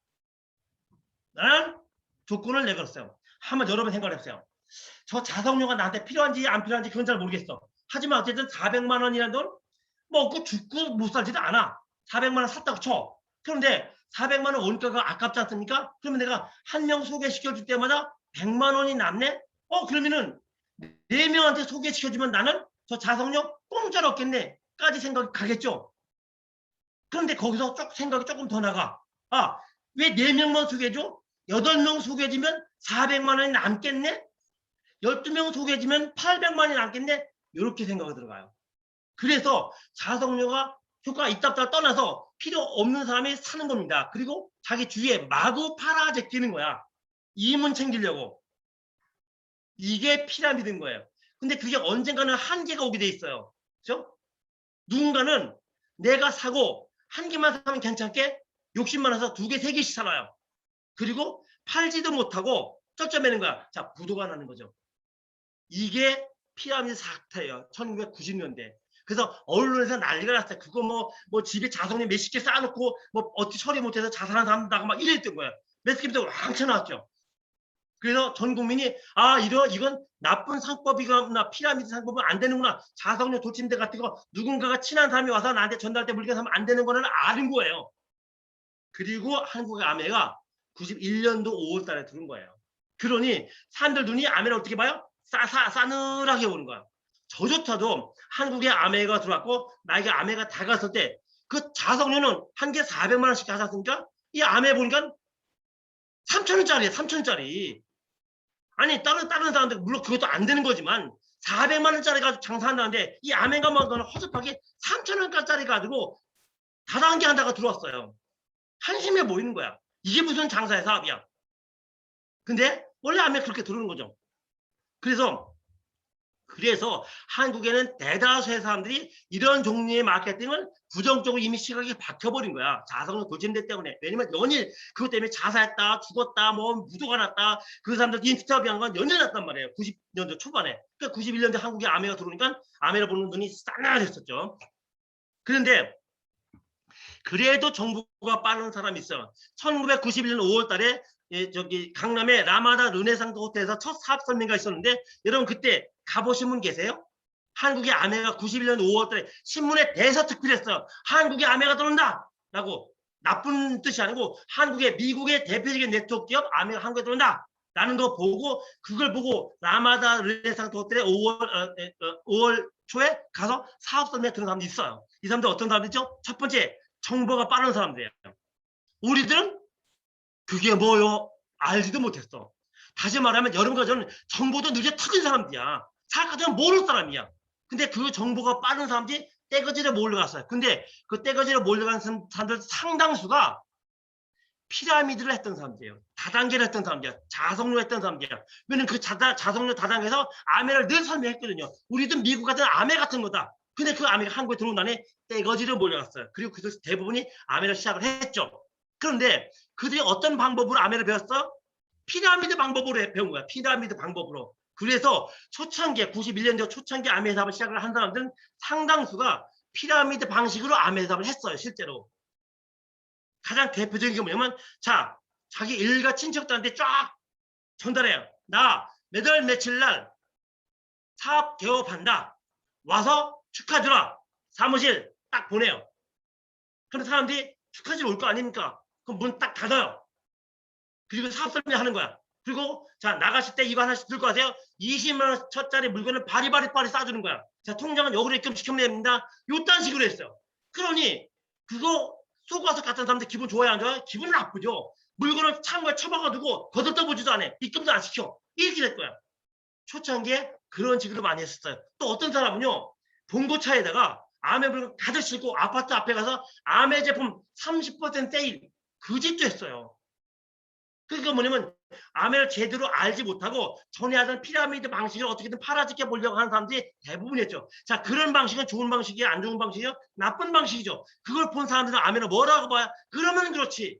라는 조건을 내걸었어요. 한번 여러분 생각을 해보세요. 저 자석료가 나한테 필요한지 안 필요한지 그건 잘 모르겠어. 하지만 어쨌든 400만 원이라는 돈 먹고 죽고 못 살지도 않아. 400만 원 샀다고 쳐. 그런데 400만 원 원가가 아깝지 않습니까? 그러면 내가 한 명 소개시켜줄 때마다 100만 원이 남네? 그러면은 4명한테 소개시켜주면 나는 저 자석료 공짜로 얻겠네. 까지 생각이 가겠죠. 그런데 거기서 생각이 조금 더 나가. 왜 4명만 소개해줘? 8명 소개해주면 400만 원이 남겠네? 12명 소개해주면 800만 원이 남겠네? 이렇게 생각이 들어가요. 그래서 자석료가 효과가 있다 없다 떠나서 필요 없는 사람이 사는 겁니다. 그리고 자기 주위에 마구 팔아 제끼는 거야. 이문 챙기려고. 이게 피라미드인 거예요. 근데 그게 언젠가는 한계가 오게 돼 있어요. 그렇죠? 누군가는 내가 사고 한 개만 사면 괜찮게 욕심 많아서 2개, 3개씩 사놔요. 그리고 팔지도 못하고 쩌쩌매는 거야. 자, 부도가 나는 거죠. 이게 피라미드 사태예요. 1990년대. 그래서 언론에서 난리가 났어요. 그거 뭐 집에 자석료 몇십 개 쌓아놓고 뭐 어떻게 처리 못해서 자살한 사람 나고 막 이랬던 거예요. 몇십 개부터 왕쳐 나왔죠. 그래서 전 국민이 이건 나쁜 상법이구나, 피라미드 상법은 안 되는구나, 자석료 도침대 같은 거 누군가가 친한 사람이 와서 나한테 전달 때 물건 사면 안 되는 거는 아는 거예요. 그리고 한국의 아메가 91년도 5월 달에 들은 거예요. 그러니 사람들 눈이 아메를 어떻게 봐요? 싸늘하게 오는 거야. 저조차도 한국에 아메가 들어왔고 나에게 아메가 다가왔을 때 그 자석료는 한 개 400만 원씩 가져왔으니까 이 아메 보니까 3,000원짜리예요. 3,000원짜리. 아니 다른 사람들 물론 그것도 안 되는 거지만 400만 원짜리 가지고 장사한다는데 이 아메가 먹는 허접하게 3,000원짜리 가지고 다단계 한다가 들어왔어요. 한심해 보이는 거야. 이게 무슨 장사의 사업이야. 근데 원래 아메 그렇게 들어오는 거죠. 그래서 한국에는 대다수의 사람들이 이런 종류의 마케팅을 부정적으로 이미 시각이 박혀버린 거야. 자석료 도진대 때문에. 왜냐면 연일 그것 때문에 자살했다, 죽었다, 뭐 무도가 났다. 그 사람들 인스타비한 건 연일 났단 말이에요. 90년대 초반에. 그러니까 91년대 한국에 아메가 들어오니까 아메를 보는 눈이 싸늘했었죠. 그런데 그래도 정부가 빠른 사람이 있어요. 1991년 5월 달에 강남의 라마다 르네상스 호텔에서 첫 사업 설명회가 있었는데 여러분 그때 가보신 분 계세요? 한국의 아메가 91년 5월 달에 신문에 대서특필했어요. 한국의 아메가 들어온다! 라고. 나쁜 뜻이 아니고 한국의 미국의 대표적인 네트워크 기업 아메가 한국에 들어온다! 라는 거 보고 그걸 보고 라마다 르네상스 호텔에 5월 초에 가서 사업 설명회 들은 사람도 있어요. 이 사람들 어떤 사람들이죠? 첫 번째 정보가 빠른 사람들이에요. 우리들은 그게 뭐요? 알지도 못했어. 다시 말하면 여러분과 저는 정보도 늦게 터진 사람들이야. 사실까지는 모르는 사람이야. 근데 그 정보가 빠른 사람들이 떼거지로 몰려갔어요. 근데 그 떼거지로 몰려간 사람들 상당수가 피라미드를 했던 사람들이에요. 다단계를 했던 사람들이야. 자석료 했던 사람들이야. 왜냐면 그 자석료 다단계에서 아메를 늘 설명했거든요. 우리도 미국 같은 아메 같은 거다. 근데 그 아메가 한국에 들어온 다음에 떼거지로 몰려갔어요. 그리고 그들 대부분이 아메를 시작을 했죠. 그런데 그들이 어떤 방법으로 아메를 배웠어? 피라미드 방법으로 배운 거야. 피라미드 방법으로. 그래서 초창기에 91년도 초창기 아메 사업을 시작을 한 사람들은 상당수가 피라미드 방식으로 아메 사업을 했어요. 실제로. 가장 대표적인 게 뭐냐면 자기 일가 친척들한테 쫙 전달해요. 나 몇 월 며칠 날 사업 개업한다. 와서 축하주라. 사무실 딱 보내요. 그럼 사람들이 축하주러 올 거 아닙니까? 그럼 문 딱 닫아요. 그리고 사업 설명 하는 거야. 그리고 나가실 때 이거 하나씩 들고 가세요. 20만 원짜리 물건을 바리바리 싸주는 거야. 통장은 여기로 입금시키면 됩니다. 요딴 식으로 했어요. 그러니 그거 쏘고 와서 갔던 사람들 기분 좋아요 안 좋아요? 기분 나쁘죠. 물건을 창고에 처박아두고 거들떠보지도 않아. 입금도 안 시켜. 이렇게 될 거야. 초창기에 그런 식으로 많이 했었어요. 또 어떤 사람은요, 봉고차에다가 아메를 가득 싣고 아파트 앞에 가서 아메 제품 30% 세일, 그 집도 했어요. 그러니까 뭐냐면 아메를 제대로 알지 못하고 전에 하던 피라미드 방식을 어떻게든 팔아지게 보려고 하는 사람들이 대부분이었죠. 자, 그런 방식은 좋은 방식이야, 안 좋은 방식이요? 나쁜 방식이죠. 그걸 본 사람들은 아메를 뭐라고 봐야? 그러면 그렇지.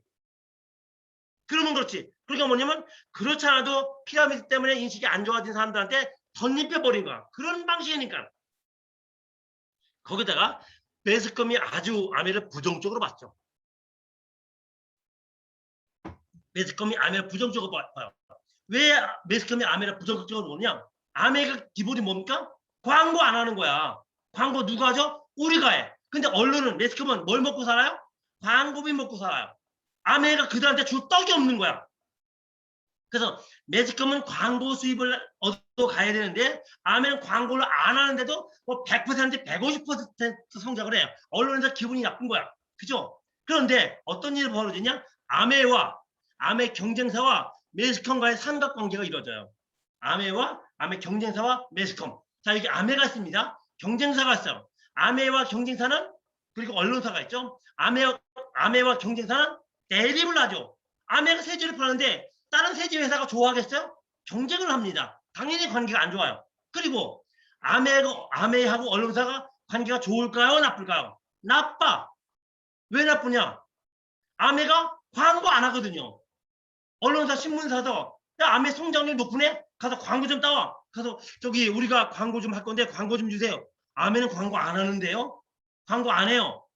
그러면 그렇지. 그러니까 뭐냐면 그렇지 않아도 피라미드 때문에 인식이 안 좋아진 사람들한테 덧입혀 버린 거야. 그런 방식이니까. 거기다가 매스컴이 아주 아메를 부정적으로 봤죠. 매스컴이 아메를 부정적으로 봐요. 왜 매스컴이 아메를 부정적으로 보냐? 아메가 기본이 뭡니까? 광고 안 하는 거야. 광고 누가 하죠? 우리가 해. 근데 언론은, 매스컴은 뭘 먹고 살아요? 광고비 먹고 살아요. 아메가 그들한테 줄 떡이 없는 거야. 그래서 매스컴은 광고 수입을 얻어 가야 되는데 아메는 광고를 안 하는데도 뭐 100%, 150% 성장을 해요. 언론에서 기분이 나쁜 거야. 그죠? 그런데 어떤 일이 벌어지냐? 아메 경쟁사와 매스컴과의 삼각관계가 이루어져요. 아메 경쟁사와 매스컴. 자, 여기 아메가 있습니다. 경쟁사가 있어요. 아메와 경쟁사는, 그리고 언론사가 있죠. 아메와 경쟁사는 대립을 하죠. 아메가 세제를 파는데 다른 세제 회사가 좋아하겠어요? 경쟁을 합니다. 당연히 관계가 안 좋아요. 그리고 아메하고 언론사가 관계가 좋을까요? 나쁠까요? 나빠. 왜 나쁘냐? 아메가 광고 안 하거든요. 언론사, 신문사도 야, 아메 성장률 높으네? 가서 광고 좀 따와. 가서 저기 우리가 광고 좀 할 건데 광고 좀 주세요. 아메는 광고 안 하는데요? 광고 안 해요.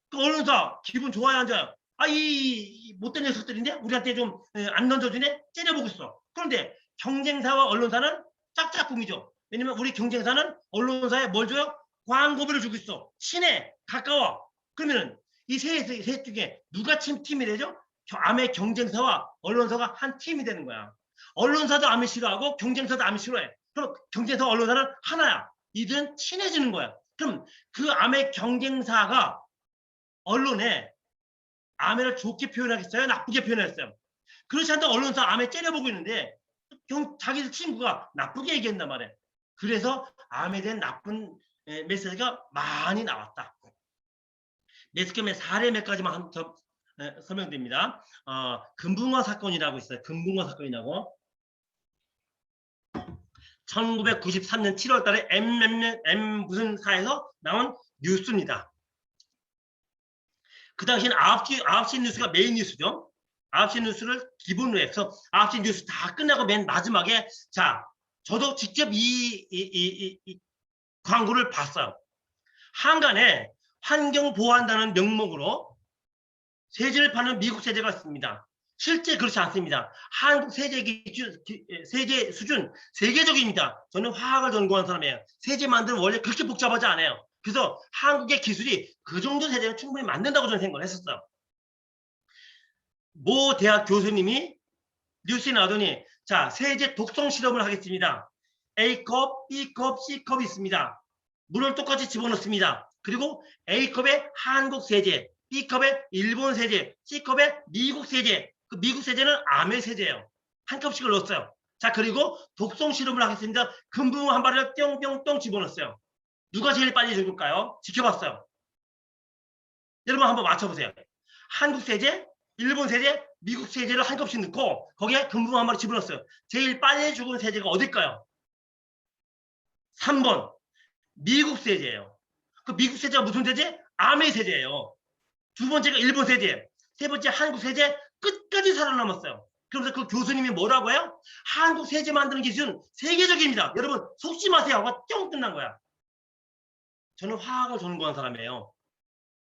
그 언론사 기분 좋아야 안 좋아요? 아, 이 못된 녀석들인데 우리한테 좀 안 던져주네? 째려보고 있어. 그런데 경쟁사와 언론사는 짝짝꿍이죠. 왜냐면 우리 경쟁사는 언론사에 뭘 줘요? 광고비를 주고 있어. 친해, 가까워. 그러면은 이 셋 중에 누가 팀이 되죠? 아메 경쟁사와 언론사가 한 팀이 되는 거야. 언론사도 아메 싫어하고 경쟁사도 아메 싫어해. 그럼 경쟁사와 언론사는 하나야. 이들은 친해지는 거야. 그럼 그 아메 경쟁사가 언론에 아메를 좋게 표현하겠어요? 나쁘게 표현했어요? 그렇지 않다 언론사 아메 째려보고 있는데 자기 친구가 나쁘게 얘기한단 말이에요. 그래서 아메에 대한 나쁜 메시지가 많이 나왔다. 매스컴의 사례 몇 가지만 더 설명드립니다. 금붕어 사건이라고 있어요. 금붕어 사건이라고. 1993년 7월 달에 M 무슨 사에서 나온 뉴스입니다. 그 당시에는 9시 뉴스가 메인 뉴스죠. 9시 뉴스를 기본으로 해서 9시 뉴스 다 끝나고 맨 마지막에, 자, 저도 직접 이 광고를 봤어요. 한간에 환경 보호한다는 명목으로 세제를 파는 미국 세제가 있습니다. 실제 그렇지 않습니다. 한국 세제 수준 세계적입니다. 저는 화학을 전공한 사람이에요. 세제 만드는 원래 그렇게 복잡하지 않아요. 그래서 한국의 기술이 그 정도 세제는 충분히 만든다고 저는 생각을 했었어요. 모 대학 교수님이 뉴스에 나오더니, 자, 세제 독성 실험을 하겠습니다. A컵, B컵, C컵이 있습니다. 물을 똑같이 집어넣습니다. 그리고 A컵에 한국 세제, B컵에 일본 세제, C컵에 미국 세제. 그 미국 세제는 아메 세제예요. 한 컵씩을 넣었어요. 자, 그리고 독성 실험을 하겠습니다. 금붕어 한 발을 뿅뿅뿅 집어넣었어요. 누가 제일 빨리 죽을까요? 지켜봤어요. 여러분 한번 맞춰보세요. 한국 세제, 일본 세제, 미국 세제를 한 컵씩 넣고 거기에 금붕어 한 마리 집어넣었어요. 제일 빨리 죽은 세제가 어딜까요? 3번 미국 세제예요. 그 미국 세제가 무슨 세제? 아메 세제예요. 두 번째가 일본 세제, 세 번째 한국 세제, 끝까지 살아남았어요. 그러면서 그 교수님이 뭐라고 해요? 한국 세제 만드는 기술은 세계적입니다. 여러분 속지 마세요. 하고 뿅 끝난 거야. 저는 화학을 전공한 사람이에요.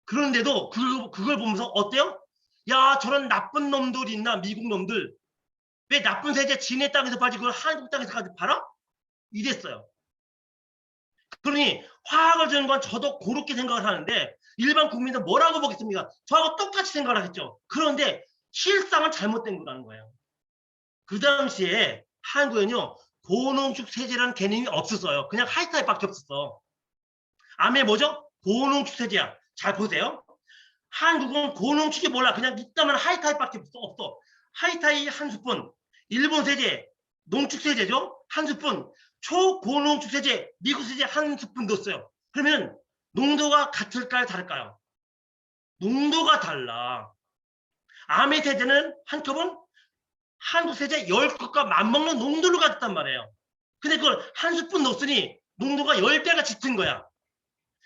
그런데도 그걸 보면서 어때요? 야, 저런 나쁜 놈들이 있나, 미국 놈들. 왜 나쁜 세제 지네 땅에서 팔지 그걸 한국 땅에서까지 팔아? 이랬어요. 그러니 화학을 전공한 저도 그렇게 생각을 하는데 일반 국민들 뭐라고 보겠습니까? 저하고 똑같이 생각을 하겠죠. 그런데 실상은 잘못된 거라는 거예요. 그 당시에 한국에는요, 고농축 세제라는 개념이 없었어요. 그냥 하이타입밖에 없었어. 아메 뭐죠? 고농축 세제야. 잘 보세요. 한국은 고농축이 몰라. 그냥 있다면 하이타입밖에 없어. 하이타입 한 스푼. 일본 세제, 농축 세제죠. 한 스푼, 초고농축세제, 미국 세제 한 스푼 넣었어요. 그러면 농도가 같을까요, 다를까요? 농도가 달라. 아메 세제는 한 컵은 한국 세제 10컵과 맞먹는 농도로 갔단 말이에요. 근데 그걸 한 스푼 넣었으니 농도가 10배가 짙은 거야.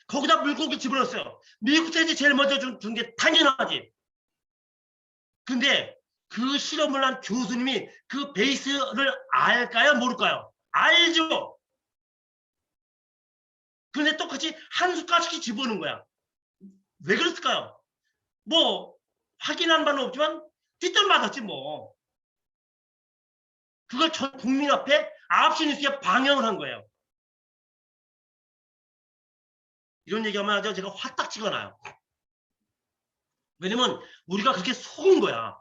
거기다 물고기 집어넣었어요. 미국 세제 제일 먼저 준 게 당연하지. 근데 그 실험을 한 교수님이 그 베이스를 알까요? 모를까요? 알죠. 근데 똑같이 한 숟갈씩 집어넣는 거야. 왜 그랬을까요? 뭐 확인한 바는 없지만 뒷돈 맞았지 뭐. 그걸 전 국민 앞에 9시 뉴스에 방영을 한 거예요. 이런 얘기하면 제가 화딱지가 나요. 왜냐면 우리가 그렇게 속은 거야.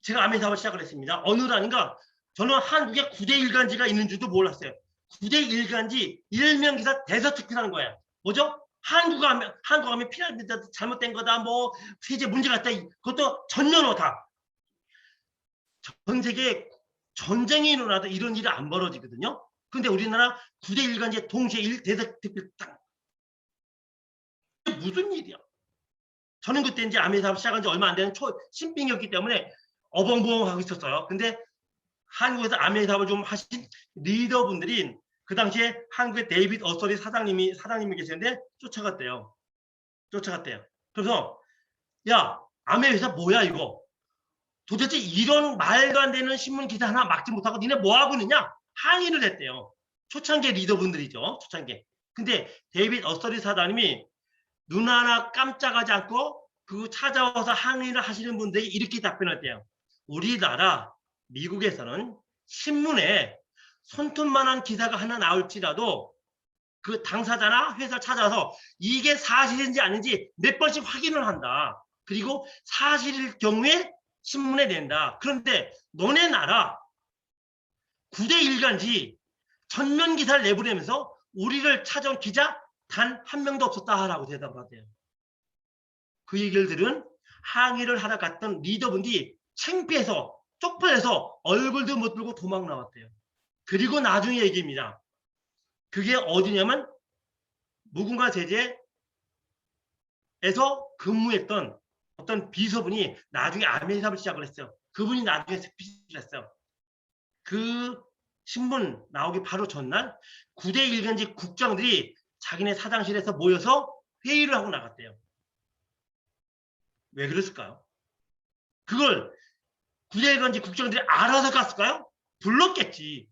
제가 아메 사업을 시작을 했습니다. 어느 날인가 저는 한국에 9대 일간지가 있는 줄도 몰랐어요. 9대 일간지 일면 기사 대서특필하는 거예요. 뭐죠? 한국 하면 피라미드 잘못된 거다, 뭐 세제 문제가 있다. 그것도 전면으로 다. 전 세계 전쟁이 일어나도 이런 일이 안 벌어지거든요. 근데 우리나라 9대 일간지에 동시에 대서특필 딱. 무슨 일이야? 저는 그때 이제 아메 사업 시작한 지 얼마 안 되는 신빙이었기 때문에 어벙벙하고 있었어요. 근데 한국에서 아메 사업을 좀 하신 리더분들이 그 당시에 한국의 데이빗 어서리 사장님이 계시는데 쫓아갔대요. 그래서 야, 아메 회사 뭐야 이거? 도대체 이런 말도 안 되는 신문 기사 하나 막지 못하고 니네 뭐 하고 있느냐? 항의를 했대요. 초창기 리더분들이죠. 초창기. 근데 데이빗 어서리 사장님이 눈 하나 깜짝하지 않고 그 찾아와서 항의를 하시는 분들이 이렇게 답변했대요. 우리나라 미국에서는 신문에 손톱만한 기사가 하나 나올지라도 그 당사자나 회사를 찾아서 이게 사실인지 아닌지 몇 번씩 확인을 한다. 그리고 사실일 경우에 신문에 낸다. 그런데 너네 나라 9대 일간지 전면 기사를 내보내면서 우리를 찾아온 기자 단 한 명도 없었다라고 대답을 하대요. 그 얘기를 들은 항의를 하러 갔던 리더분들이 창피해서 쪽팔려서 얼굴도 못 들고 도망 나왔대요. 그리고 나중에 얘기입니다. 그게 어디냐면 무궁화 제재에서 근무했던 어떤 비서분이 나중에 아메 사업을 시작을 했어요. 그분이 나중에 스피치를 했어요. 그 신문 나오기 바로 전날 9대 일간지 국장들이 자기네 사장실에서 모여서 회의를 하고 나갔대요. 왜 그랬을까요? 그걸 9대 일간지 국장들이 알아서 갔을까요? 불렀겠지.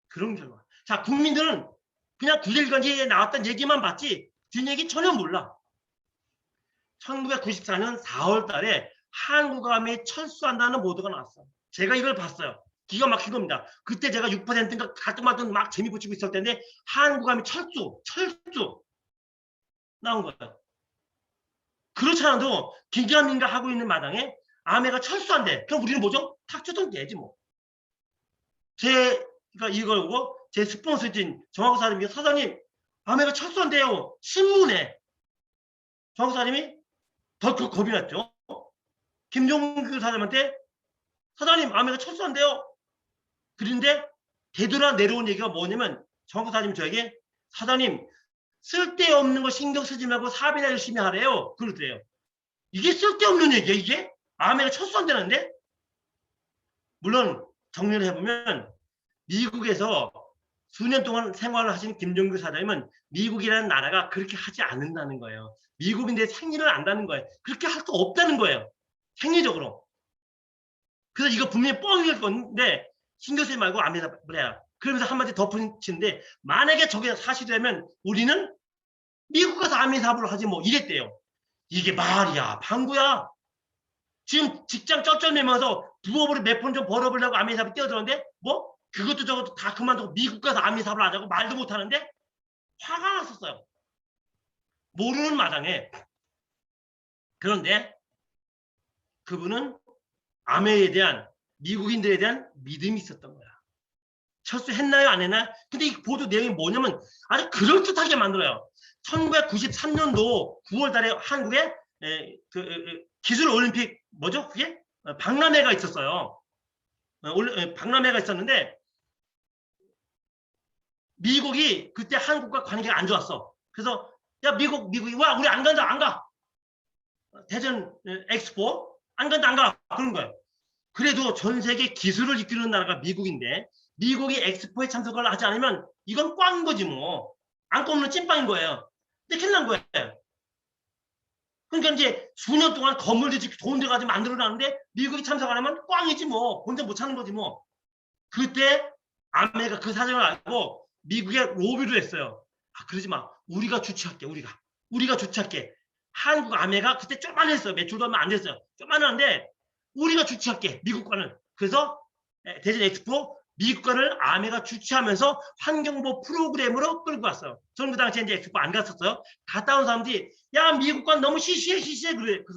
그런 결과. 자, 국민들은 그냥 9대 일간지에 나왔던 얘기만 봤지 뒷얘기 전혀 몰라. 1994년 4월 달에 한국암에 철수한다는 보도가 나왔어요. 제가 이걸 봤어요. 기가 막힌 겁니다. 그때 제가 6%인가 가끔가끔 막 재미 붙이고 있을 텐데 한국암이 철수 나온 거예요. 그렇지 않아도 긴가민가 하고 있는 마당에 아메가 철수한대. 그럼 우리는 뭐죠? 탁주던 되지 뭐. 제가 이걸 보고 제 스폰서진 정하고 사람이 사장님 아메가 철수한대요. 신문에. 정하고 사람이 더 겁이 났죠. 김종규 사장님한테 사장님 아메가 철수한대요. 그런데 되돌아 내려온 얘기가 뭐냐면 정하고 사장님 저에게 사장님 쓸데없는 거 신경 쓰지 말고 사업이나 열심히 하래요. 그러더래요. 이게 쓸데없는 얘기야 이게? 아메가 철수한다는데? 물론 정리를 해보면 미국에서 수년 동안 생활을 하신 김종규 사장님은 미국이라는 나라가 그렇게 하지 않는다는 거예요. 미국인들의 생리를 안다는 거예요. 그렇게 할 수 없다는 거예요. 생리적으로. 그래서 이거 분명히 뻥일 건데 신경 쓰지 말고 아메가 그래야. 그러면서 한마디 덧붙이는데 만약에 저게 사실이라면 우리는 미국 가서 아메 사업을 하지 뭐 이랬대요. 이게 말이야 방구야. 지금 직장 쩔쩔매면서 부업으로 몇 번 좀 벌어보려고 아메 사업에 뛰어들었는데 뭐 그것도 저것도 다 그만두고 미국 가서 아메 사업을 하자고 말도 못하는데 화가 났었어요. 모르는 마당에. 그런데 그분은 아메에 대한 미국인들에 대한 믿음이 있었던 거야. 철수했나요 안 했나요? 근데 이 보도 내용이 뭐냐면 아주 그럴듯하게 만들어요. 1993년도 9월 달에 한국에 기술 올림픽 뭐죠? 그게 박람회가 있었어요. 박람회가 있었는데 미국이 그때 한국과 관계가 안 좋았어. 그래서 야 미국이 와 우리 안 간다 안 가. 대전 엑스포 안 간다 안 가. 그런 거예요. 그래도 전 세계 기술을 이끄는 나라가 미국인데 미국이 엑스포에 참석을 하지 않으면 이건 꽝인 거지 뭐. 안 꼽는 찐빵인 거예요. 근데 큰일 난 거예요. 그러니까 이제 수년 동안 건물도 짓고 좋은 데 가지 만들어놨는데 미국이 참석 안 하면 꽝이지 뭐. 본전 못 찾는 거지 뭐. 그때 아메리카 그 사정을 알고 미국에 로비를 했어요. 아, 그러지 마. 우리가 주최할게. 우리가 주최할게. 한국 아메가 그때 쪼만했어요. 매출도 얼마 안 됐어요. 쪼만한데 우리가 주최할게. 미국과는. 그래서 대전 엑스포 미국과를 아메가 주최하면서 환경보 프로그램으로 끌고 왔어요. 저는 그 당시에 이제 엑스포 안 갔었어요. 갔다 온 사람들이 야 미국과 너무 시시해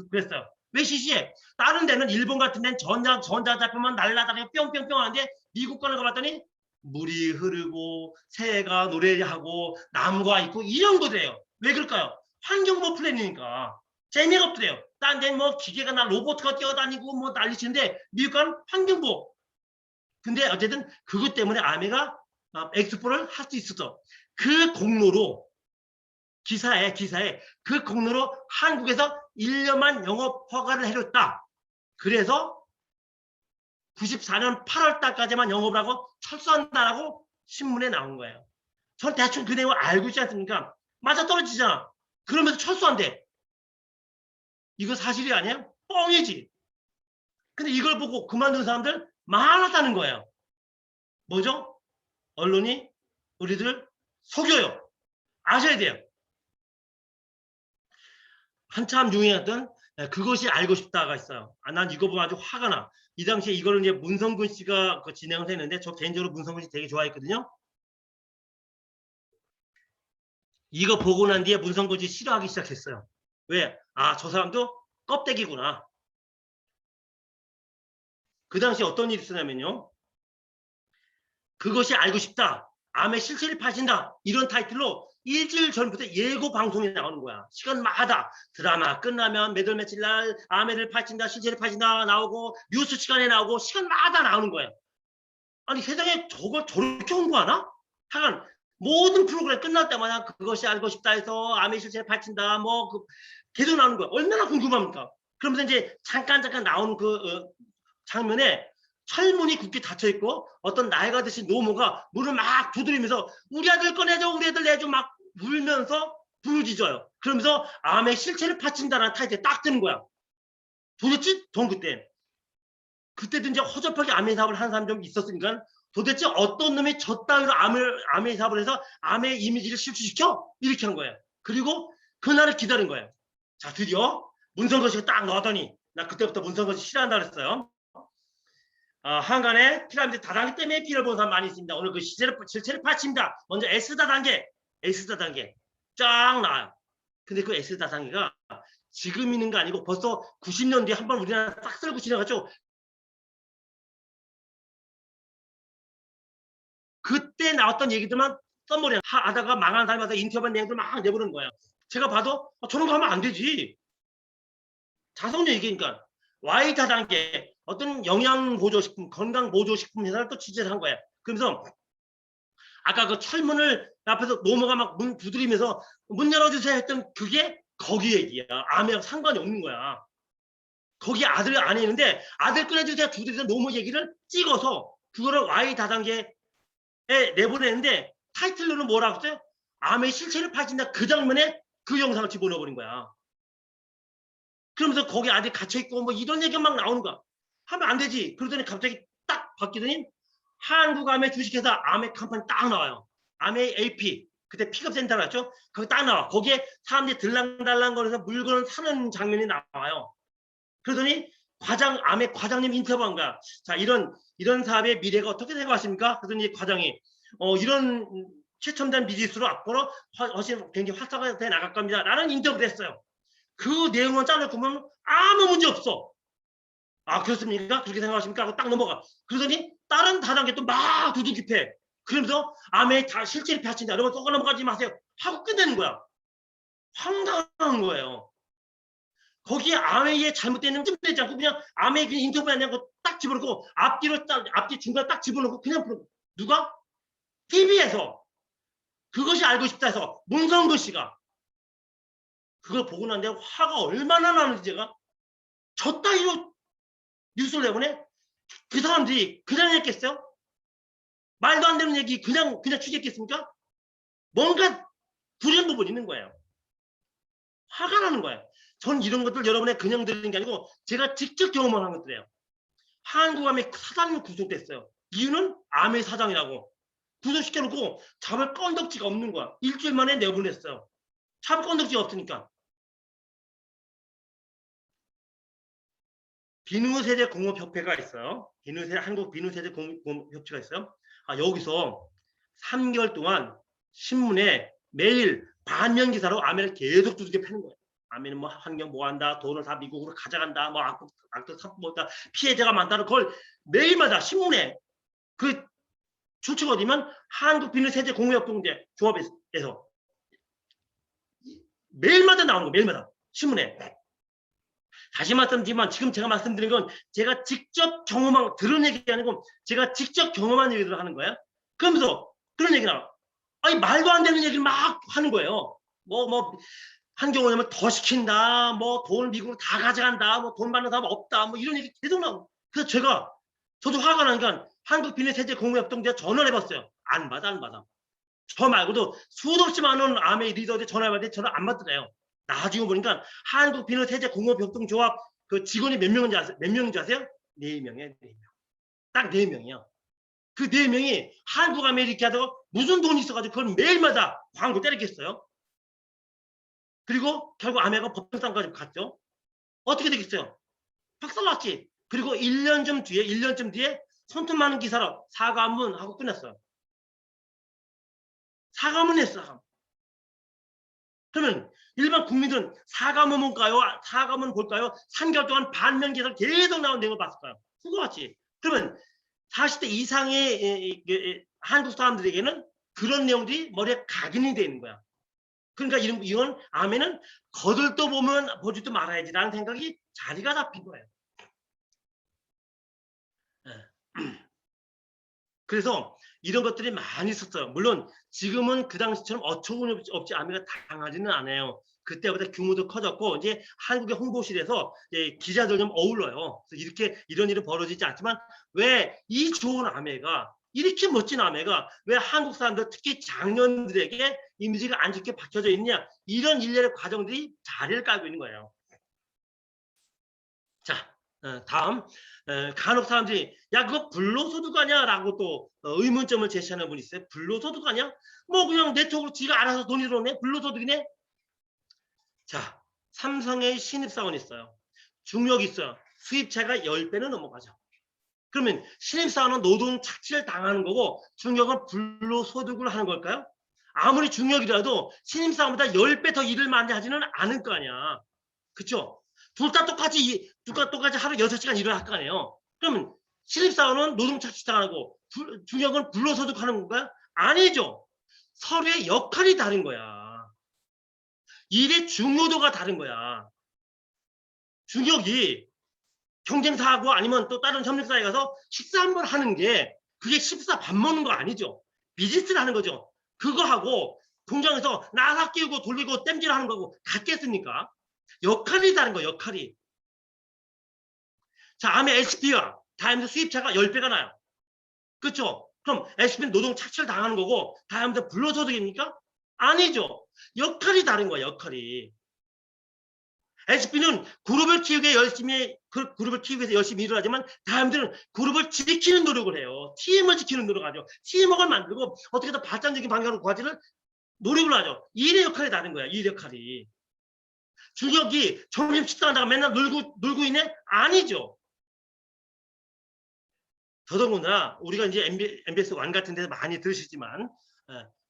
그랬어요. 왜 시시해? 다른 데는 일본 같은 데는 전자제품만 날라다니고 뿅뿅뿅 하는데 미국과를 가봤더니 물이 흐르고 새가 노래하고 나무가 있고 이런 거래요. 왜 그럴까요? 환경보 플랜이니까. 재미가 없더래요. 딴 데는 뭐 기계가 나 로봇가 뛰어다니고 뭐 난리치는데 미국과는 환경보. 근데 어쨌든 그것 때문에 아메가 엑스포를 할 수 있었어. 그 공로로 기사에 그 공로로 한국에서 1년만 영업 허가를 해줬다. 그래서 94년 8월 달까지만 영업을 하고 철수한다라고 신문에 나온 거예요. 전 대충 그 내용을 알고 있지 않습니까? 맞아 떨어지잖아. 그러면서 철수한대. 이거 사실이 아니에요? 뻥이지. 근데 이걸 보고 그만둔 사람들 많았다는 거예요. 뭐죠? 언론이 우리들 속여요. 아셔야 돼요. 한참 유행했던 그것이 알고 싶다가 있어요. 아, 난 이거 보면 아주 화가 나. 이 당시에 이거를 이제 문성근 씨가 진행을 했는데 저 개인적으로 문성근 씨 되게 좋아했거든요. 이거 보고 난 뒤에 문성근 씨 싫어하기 시작했어요. 왜? 아, 저 사람도 껍데기구나. 그 당시에 어떤 일이 있었냐면요. 그것이 알고 싶다. 암의 실체를 파신다. 이런 타이틀로 일주일 전부터 예고 방송이 나오는 거야. 시간마다 드라마 끝나면 몇 월 며칠 날 암을 파신다, 실체를 파신다 나오고 뉴스 시간에 나오고 시간마다 나오는 거야. 아니 세상에 저걸 저렇게 홍보하나? 하여간 모든 프로그램 끝날 때마다 그것이 알고 싶다 해서 암의 실체를 파친다 뭐 계속 나오는 거야. 얼마나 궁금합니까? 그러면서 이제 잠깐 나오는 그 장면에 철문이 굳게 닫혀있고 어떤 나이가 드신 노모가 문을 막 두드리면서 우리 아들 꺼내줘 우리 아들 내줘 막 울면서 부르짖어요. 그러면서 암의 실체를 파친다라는 타이틀이 딱 뜨는 거야. 도대체 전 그때도 이제 허접하게 암의 사업을 하는 사람 좀 있었으니까 도대체 어떤 놈이 저 따위로 암의 사업을 해서 암의 이미지를 실추시켜? 이렇게 한 거예요. 그리고 그날을 기다린 거예요. 자 드디어 문성거 씨가 딱 나왔더니 나 그때부터 문성거 씨 싫어한다 그랬어요. 한간에 피라미드 다단계 때문에 피를 본 사람 많이 있습니다. 오늘 그 실체를 파칩니다. 먼저 S다단계 쫙 나와요. 근데 그 S다단계가 지금 있는 거 아니고 벌써 90년 뒤에 한번 우리나라 싹 쓸고 지나갔죠. 그때 나왔던 얘기들만 썸머리 하다가 망한 사람마다 인터뷰한 내용들 막 내보는 거예요. 제가 봐도 저런 거 하면 안 되지. 자성료 얘기니까 Y다단계 어떤 영양보조식품, 건강보조식품 회사를 또 취재를 한 거예요. 그러면서 아까 그 철문을 앞에서 노모가 막 문 두드리면서 문 열어주세요 했던 그게 거기 얘기야. 암이랑 상관이 없는 거야. 거기 아들 안에 있는데 아들 꺼내주세요 두드리던 노모 얘기를 찍어서 그거를 Y다단계에 내보내는데 타이틀로는 뭐라고 했어요? 암의 실체를 파진다. 그 장면에 그 영상을 집어넣어버린 거야. 그러면서 거기 아들 갇혀있고 뭐 이런 얘기가 막 나오는 거야. 하면 안 되지. 그러더니 갑자기 딱 바뀌더니 한국암의 주식회사 암의 컴퍼니 딱 나와요. 암의 AP. 그때 픽업센터 났죠? 거기 딱 나와. 거기에 사람들이 들랑달랑 거려서 물건을 사는 장면이 나와요. 그러더니 암의 과장님 인터뷰한 거야. 자, 이런 사업의 미래가 어떻게 생각하십니까? 그러더니 과장이 이런 최첨단 비즈니스로 앞으로 훨씬 굉장히 활성화돼 나갈 겁니다. 라는 인터뷰를 했어요. 그 내용만 잘라놓고 보면 아무 문제 없어. 아 그렇습니까? 그렇게 생각하십니까? 하고 딱 넘어가. 그러더니 다른 다단계 또 막 두들기패. 그러면서 암의 실체를 펼친다. 여러분 또 넘어가지 마세요. 하고 끝내는 거야. 황당한 거예요. 거기에 암의 잘못된 좀 되지 않고 그냥 암의 그 인터뷰 아니고 딱 집어넣고 앞뒤 중간 딱 집어넣고 그냥 부르고. 누가? TV에서 그것이 알고 싶다 해서 문성근 씨가 그걸 보고 난 뒤에 화가 얼마나 나는지 제가 저 따위로 뉴스를 내보내? 그 사람들이 그냥 했겠어요? 말도 안 되는 얘기 그냥 취재했겠습니까? 뭔가 부리는 부분이 있는 거예요. 화가 나는 거예요. 전 이런 것들 여러분의 그냥 들리는 게 아니고 제가 직접 경험한 것들이에요. 한국암의 사장이 구속됐어요. 이유는 암의 사장이라고. 구속시켜놓고 잡을 건덕지가 없는 거야. 일주일 만에 내보냈어요. 잡을 건덕지가 없으니까. 비누세제공업협회가 있어요. 한국 비누세제공업협회가 있어요. 여기서 3개월 동안 신문에 매일 반면 기사로 아메를 계속 두들겨 패는 거예요. 아메는 뭐 환경 뭐 한다, 돈을 다 미국으로 가져간다, 뭐 악덕 사법다, 피해자가 많다는 걸 매일마다 신문에 그 출처가 어디면 한국비누세제공업협회 조합에서 매일마다 나오는 거예요. 매일마다 신문에. 다시 말씀드리지만 지금 제가 말씀드린 건 제가 직접 경험한 들은 얘기 아니고 제가 직접 경험한 얘기를 하는 거예요. 그러면서 그런 얘기 나와. 아니 말도 안 되는 얘기를 막 하는 거예요. 한 경우에는 더 시킨다, 뭐 돈을 미국으로 다 가져간다, 뭐 돈 받는 사람 없다, 뭐 이런 얘기 계속 나오고. 그래서 저도 화가 나니까 한국비누세제공업협동대에 전화를 해봤어요. 안 받아. 저 말고도 수도 없이 많은 암의 리더들 전화해봤는데 전화 안 받더래요. 나중에 보니까 한국비누세제공업협동조합 그 직원이 몇 명인지 아세요? 4명이에요. 4명. 딱 4명이요. 그 4명이 한국암에 이렇게 하다가 무슨 돈이 있어가지고 그걸 매일마다 광고 때리겠어요. 그리고 결국 아메가 법정상까지 갔죠. 어떻게 되겠어요? 박살났지. 그리고 1년쯤 뒤에 손톱 많은 기사로 사과문하고 끝났어요. 사과문 했어. 그러면 일반 국민들은 사과문 볼까요? 3개월 동안 반면 기사를 계속 나온 내용을 봤을까요? 그거 같지. 그러면 40대 이상의 한국 사람들에게는 그런 내용들이 머리에 각인이 되는 거야. 그러니까 이건 아메는 거들떠 보면 보지도 말아야지라는 생각이 자리가 잡힌 거예요. 그래서 이런 것들이 많이 있었어요. 물론 지금은 그 당시처럼 어처구니없이 아메가 당하지는 않아요. 그때보다 규모도 커졌고 이제 한국의 홍보실에서 기자들 좀 어울러요. 그래서 이런 일은 벌어지지 않지만 왜 이 좋은 아메가 이렇게 멋진 아메가 왜 한국 사람들 특히 장년들에게 이미지가 안 좋게 박혀져 있냐 이런 일련의 과정들이 자리를 깔고 있는 거예요. 자, 다음 간혹 사람들이 야 그거 불로소득 아니야 라고 또 의문점을 제시하는 분이 있어요. 불로소득 아니야? 뭐 그냥 네트워크로 지가 알아서 돈이 들어오네? 불로소득이네? 자, 삼성의 신입사원이 있어요. 중력이 있어요. 수입차가 10배는 넘어가죠. 그러면 신입사원은 노동 착취를 당하는 거고 중력은 불로소득을 하는 걸까요? 아무리 중력이라도 신입사원보다 10배 더 일을 많이 하지는 않을 거 아니야. 그쵸? 둘 다 똑같이 하루 6시간 일을 할 거 아니에요. 그러면 신입사원은 노동 착취 당하고 중력은 불로소득 하는 건가요? 아니죠. 서로의 역할이 다른 거야. 일의 중요도가 다른 거야. 중력이 경쟁사하고 아니면 또 다른 협력사에 가서 식사 한번 하는 게 그게 식사 밥 먹는 거 아니죠. 비즈니스를 하는 거죠. 그거하고 공장에서 나사 끼우고 돌리고 땜질하는 거고 같겠습니까? 역할이 다른 거예요. 역할이. 자, 암의 SP와 다이아몬드 수입차가 10배가 나요. 그렇죠? 그럼 SP는 노동 착취를 당하는 거고 다이아몬드 불로소득입니까? 아니죠. 역할이 다른 거야. 역할이. SP는 그룹을 키우기 위해서 열심히 일을 하지만 다이아몬드는 그룹을 지키는 노력을 해요. 팀을 지키는 노력을 하죠. 팀워크를 만들고 어떻게 더 발전적인 방향으로 가지를 노력을 하죠. 일의 역할이 다른 거야. 일 역할이. 중력이 점심 식사한다고 맨날 놀고 있네? 아니죠. 더더군다나 우리가 이제 MBS 완 같은 데서 많이 들으시지만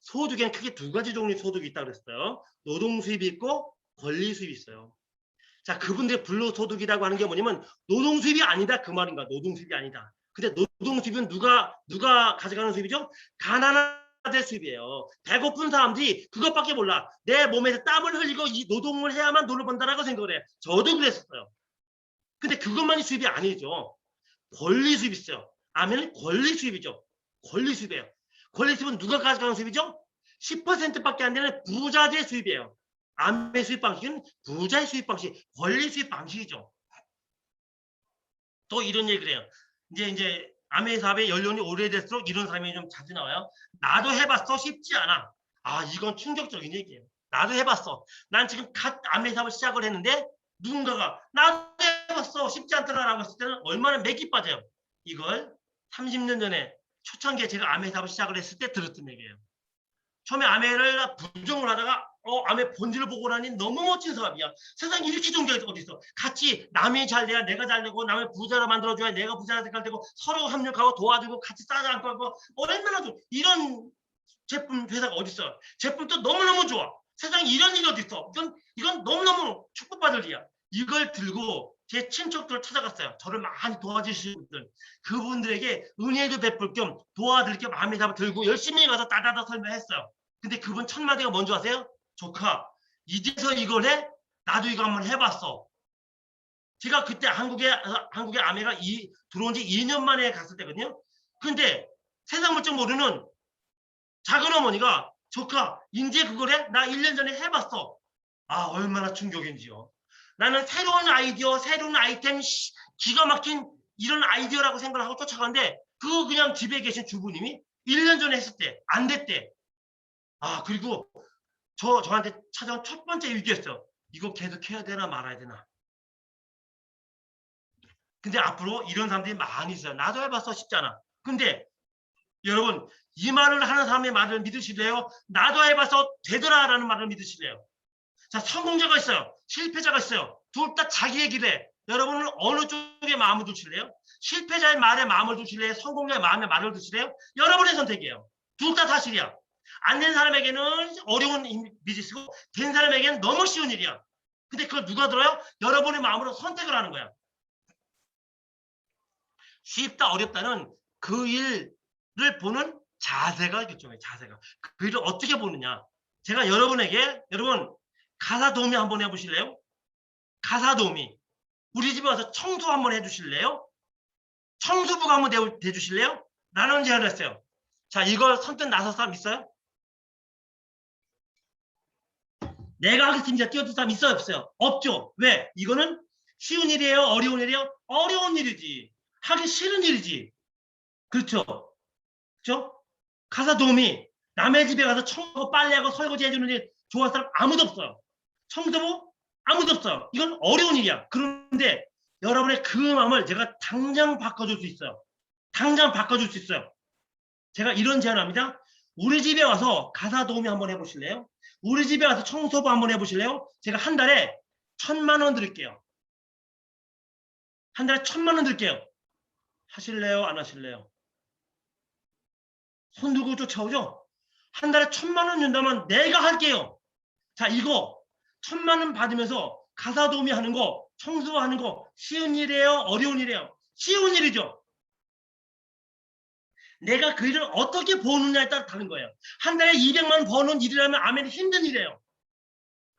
소득에는 크게 2가지 종류의 소득이 있다고 그랬어요. 노동 수입이 있고 권리 수입이 있어요. 자, 그분들의 불로소득이라고 하는 게 뭐냐면 노동 수입이 아니다 그 말인가? 노동 수입이 아니다. 근데 노동 수입은 누가 가져가는 수입이죠? 가난한 데 수입이에요. 배고픈 사람들이 그것밖에 몰라. 내 몸에서 땀을 흘리고 이 노동을 해야만 돈을 번다라고 생각을 해. 저도 그랬었어요. 근데 그것만이 수입이 아니죠. 권리 수입이 있어요. 아메는 권리 수입이죠. 권리 수입이에요. 권리 수입은 누가 가져가는 수입이죠? 10%밖에 안 되는 부자재 수입이에요. 아메 수입 방식은 부자의 수입 방식, 권리 수입 방식이죠. 또 이런 얘기를 해요. 이제 아메 사업의 연령이 오래될수록 이런 사람이 좀 자주 나와요. 나도 해봤어. 쉽지 않아. 아, 이건 충격적인 얘기예요. 나도 해봤어. 난 지금 갓 아메 사업을 시작을 했는데 누군가가 나도 해봤어. 쉽지 않더라라고 했을 때는 얼마나 맥이 빠져요. 이걸 30년 전에 초창기에 제가 아메 사업을 시작을 했을 때 들었던 얘기예요. 처음에 아메를 부정을 하다가 아메 본질을 보고 나니 너무 멋진 사업이야. 세상에 이렇게 좋은 게 어디 있어. 같이 남이 잘 돼야 내가 잘 되고 남의 부자로 만들어줘야 내가 부자가 되고 서로 협력하고 도와주고 같이 싸지 않고 하고 얼마나 좋아. 이런 제품 회사가 어디 있어. 제품도 너무너무 좋아. 세상에 이런 일이 어디 있어. 이건 너무너무 축복받을 일이야. 이걸 들고 제 친척들을 찾아갔어요. 저를 많이 도와주시는 분들. 그분들에게 은혜도 베풀 겸 도와드릴 겸 아미사를 들고 열심히 가서 따다다 설명했어요. 근데 그분 첫 마디가 뭔지 아세요? 조카, 이제서 이걸 해? 나도 이거 한번 해봤어. 제가 그때 한국에 아메가 들어온 지 2년 만에 갔을 때거든요. 근데 세상 물정 모르는 작은 어머니가 조카, 이제 그걸 해? 나 1년 전에 해봤어. 아, 얼마나 충격인지요. 나는 새로운 아이디어, 새로운 아이템, 기가 막힌 이런 아이디어라고 생각을 하고 쫓아가는데 그거 그냥 집에 계신 주부님이 1년 전에 했을 때 안 됐대. 아, 그리고 저한테 찾아온 첫 번째 위기였어요. 이거 계속 해야 되나 말아야 되나. 근데 앞으로 이런 사람들이 많이 있어요. 나도 해봤어. 쉽잖아. 근데 여러분, 이 말을 하는 사람의 말을 믿으실래요? 나도 해봐서 되더라라는 말을 믿으실래요? 자, 성공자가 있어요. 실패자가 있어요. 둘 다 자기의 길에. 여러분은 어느 쪽에 마음을 두실래요? 실패자의 말에 마음을 두실래요? 성공자의 마음에 말을 두실래요? 여러분의 선택이에요. 둘 다 사실이야. 안 된 사람에게는 어려운 비즈니스고 된 사람에게는 너무 쉬운 일이야. 근데 그걸 누가 들어요? 여러분의 마음으로 선택을 하는 거야. 쉽다 어렵다는 그 일을 보는 자세가 결정해요. 자세가. 그 일을 어떻게 보느냐. 제가 여러분에게 여러분 가사 도우미 한번 해보실래요? 가사 도우미. 우리 집에 와서 청소 한번 해주실래요? 청소부가 한번 돼주실래요? 라는 제안을 했어요. 자, 이걸 선뜻 나설 사람 있어요? 내가 하겠습니다. 뛰어들 사람 있어요? 없어요? 없죠. 왜? 이거는 쉬운 일이에요? 어려운 일이에요? 어려운 일이지. 하기 싫은 일이지. 그렇죠? 그렇죠? 가사 도우미. 남의 집에 가서 청소 빨래하고 설거지 해주는 일 좋아하는 사람 아무도 없어요. 청소부 아무도 없어요. 이건 어려운 일이야. 그런데 여러분의 그 마음을 제가 당장 바꿔줄 수 있어요. 당장 바꿔줄 수 있어요. 제가 이런 제안을 합니다. 우리 집에 와서 가사 도우미 한번 해보실래요? 우리 집에 와서 청소부 한번 해보실래요? 제가 한 달에 1,000만 원 드릴게요. 한 달에 1,000만 원 드릴게요. 하실래요? 안 하실래요? 손 들고 쫓아오죠? 한 달에 1,000만 원 준다면 내가 할게요. 자, 이거 1,000만 원 받으면서 가사 도우미 하는 거, 청소하는 거 쉬운 일이에요? 어려운 일이에요? 쉬운 일이죠. 내가 그 일을 어떻게 버느냐에 따라 다른 거예요. 한 달에 200만 원 버는 일이라면 아멘이 힘든 일이에요.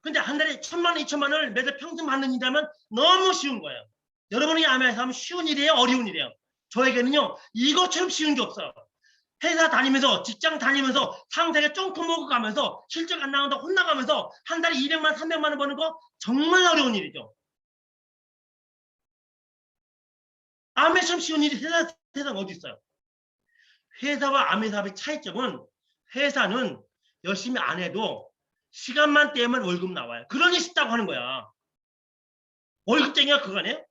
근데 한 달에 1,000만 원, 2,000만 원을 매달 평생 받는 일이라면 너무 쉬운 거예요. 여러분이 아멘에서 하면 쉬운 일이에요? 어려운 일이에요? 저에게는요, 이것처럼 쉬운 게 없어요. 회사 다니면서, 직장 다니면서, 상사에게 쫑쫑 먹고 가면서, 실적 안 나온다 혼나가면서, 한 달에 200만, 300만 원 버는 거 정말 어려운 일이죠. 아멘처럼 쉬운 일이 세상 어디 있어요? 회사와 아메사업의 차이점은 회사는 열심히 안 해도 시간만 떼면 월급 나와요. 그러니 쉽다고 하는 거야. 월급쟁이가 그거 아니에요?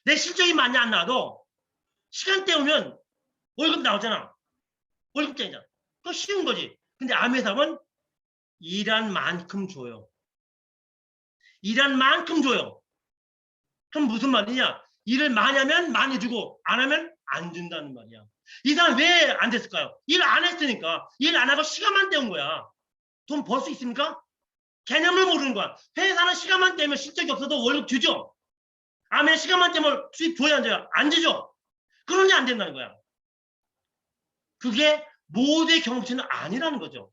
내 실적이 많이 안 나와도 시간 때우면 월급 나오잖아. 월급쟁이잖아. 그거 쉬운 거지. 근데 아메사업은 일한 만큼 줘요. 일한 만큼 줘요. 그럼 무슨 말이냐? 일을 많이 하면 많이 주고 안 하면 안 준다는 말이야. 이 사람 왜 안 됐을까요? 일 안 했으니까. 일 안 하고 시간만 때운 거야. 돈 벌 수 있습니까? 개념을 모르는 거야. 회사는 시간만 떼면 실적이 없어도 월급 주죠. 아멘 시간만 떼면 수입 줘야 안 줘요? 안 주죠. 그러니 안 된다는 거야. 그게 모두의 경험치는 아니라는 거죠.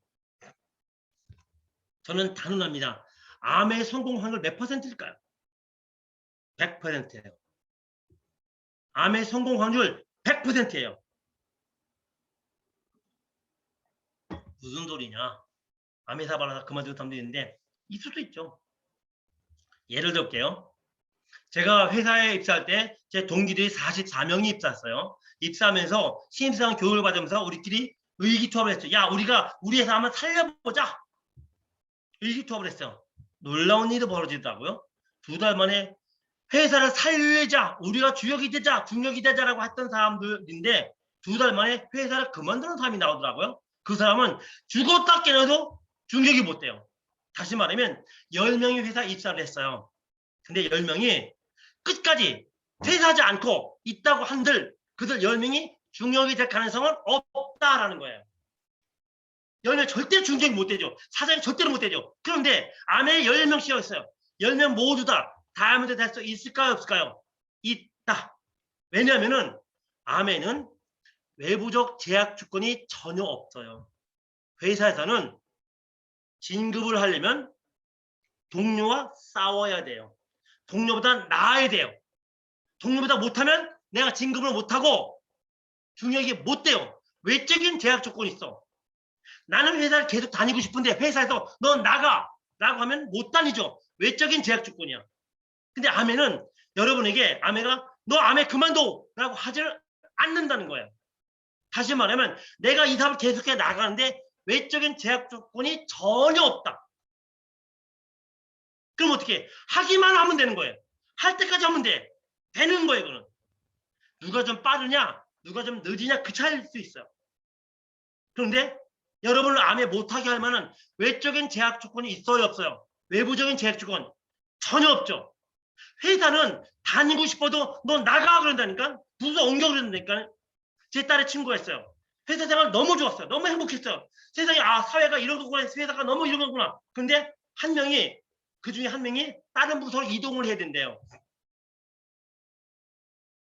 저는 단언합니다. 암의 성공 확률 몇 %일까요? 100%예요. 암의 성공 확률 100%예요. 무슨 소리냐? 암의 사발하다 그만두는 사람도 있는데 있을 수도 있죠. 예를 들게요. 제가 회사에 입사할 때 제 동기들이 44명이 입사했어요. 입사하면서 신입사원 교육을 받으면서 우리끼리 의기투합을 했죠. 야, 우리가 우리 회사 한번 살려보자. 의기투합을 했어요. 놀라운 일이 벌어지더라고요. 2달 만에 회사를 살리자, 우리가 주역이 되자, 중역이 되자라고 했던 사람들인데 2달 만에 회사를 그만두는 사람이 나오더라고요. 그 사람은 죽었다 깨어도 중역이 못 돼요. 다시 말하면 10명이 회사 입사를 했어요. 근데 10명이 끝까지 퇴사하지 않고 있다고 한들 그들 10명이 중역이 될 가능성은 없다라는 거예요. 10명 절대 중역이 못 되죠. 사장이 절대로 못 되죠. 그런데 암에 10명씩이었어요. 10명 모두 다 다이아몬드 될 수 있을까요? 없을까요? 있다. 왜냐하면 암에는 외부적 제약 조건이 전혀 없어요. 회사에서는 진급을 하려면 동료와 싸워야 돼요. 동료보다 나아야 돼요. 동료보다 못하면 내가 진급을 못하고 중역이 못 돼요. 외적인 제약 조건이 있어. 나는 회사를 계속 다니고 싶은데 회사에서 너 나가 라고 하면 못 다니죠. 외적인 제약 조건이야. 근데 암에는 여러분에게 암에가 너 암에 그만둬 라고 하지를 않는다는 거예요. 다시 말하면 내가 이 사업을 계속해 나가는데 외적인 제약 조건이 전혀 없다. 그럼 어떻게 하기만 하면 되는 거예요. 할 때까지 하면 돼. 되는 거예요. 그는 누가 좀 빠르냐 누가 좀 느리냐 그 차이일 수 있어요. 그런데 여러분을 암에 못하게 할 만한 외적인 제약 조건이 있어요 없어요? 외부적인 제약 조건 전혀 없죠. 회사는 다니고 싶어도 너 나가 그런다니까. 부서 옮겨 그런다니까. 제 딸의 친구가 있어요. 회사 생활 너무 좋았어요. 너무 행복했어요. 세상에 사회가 이런 거구나. 회사가 너무 이런 거구나. 근데 한 명이 그중에 한 명이 다른 부서로 이동을 해야 된대요.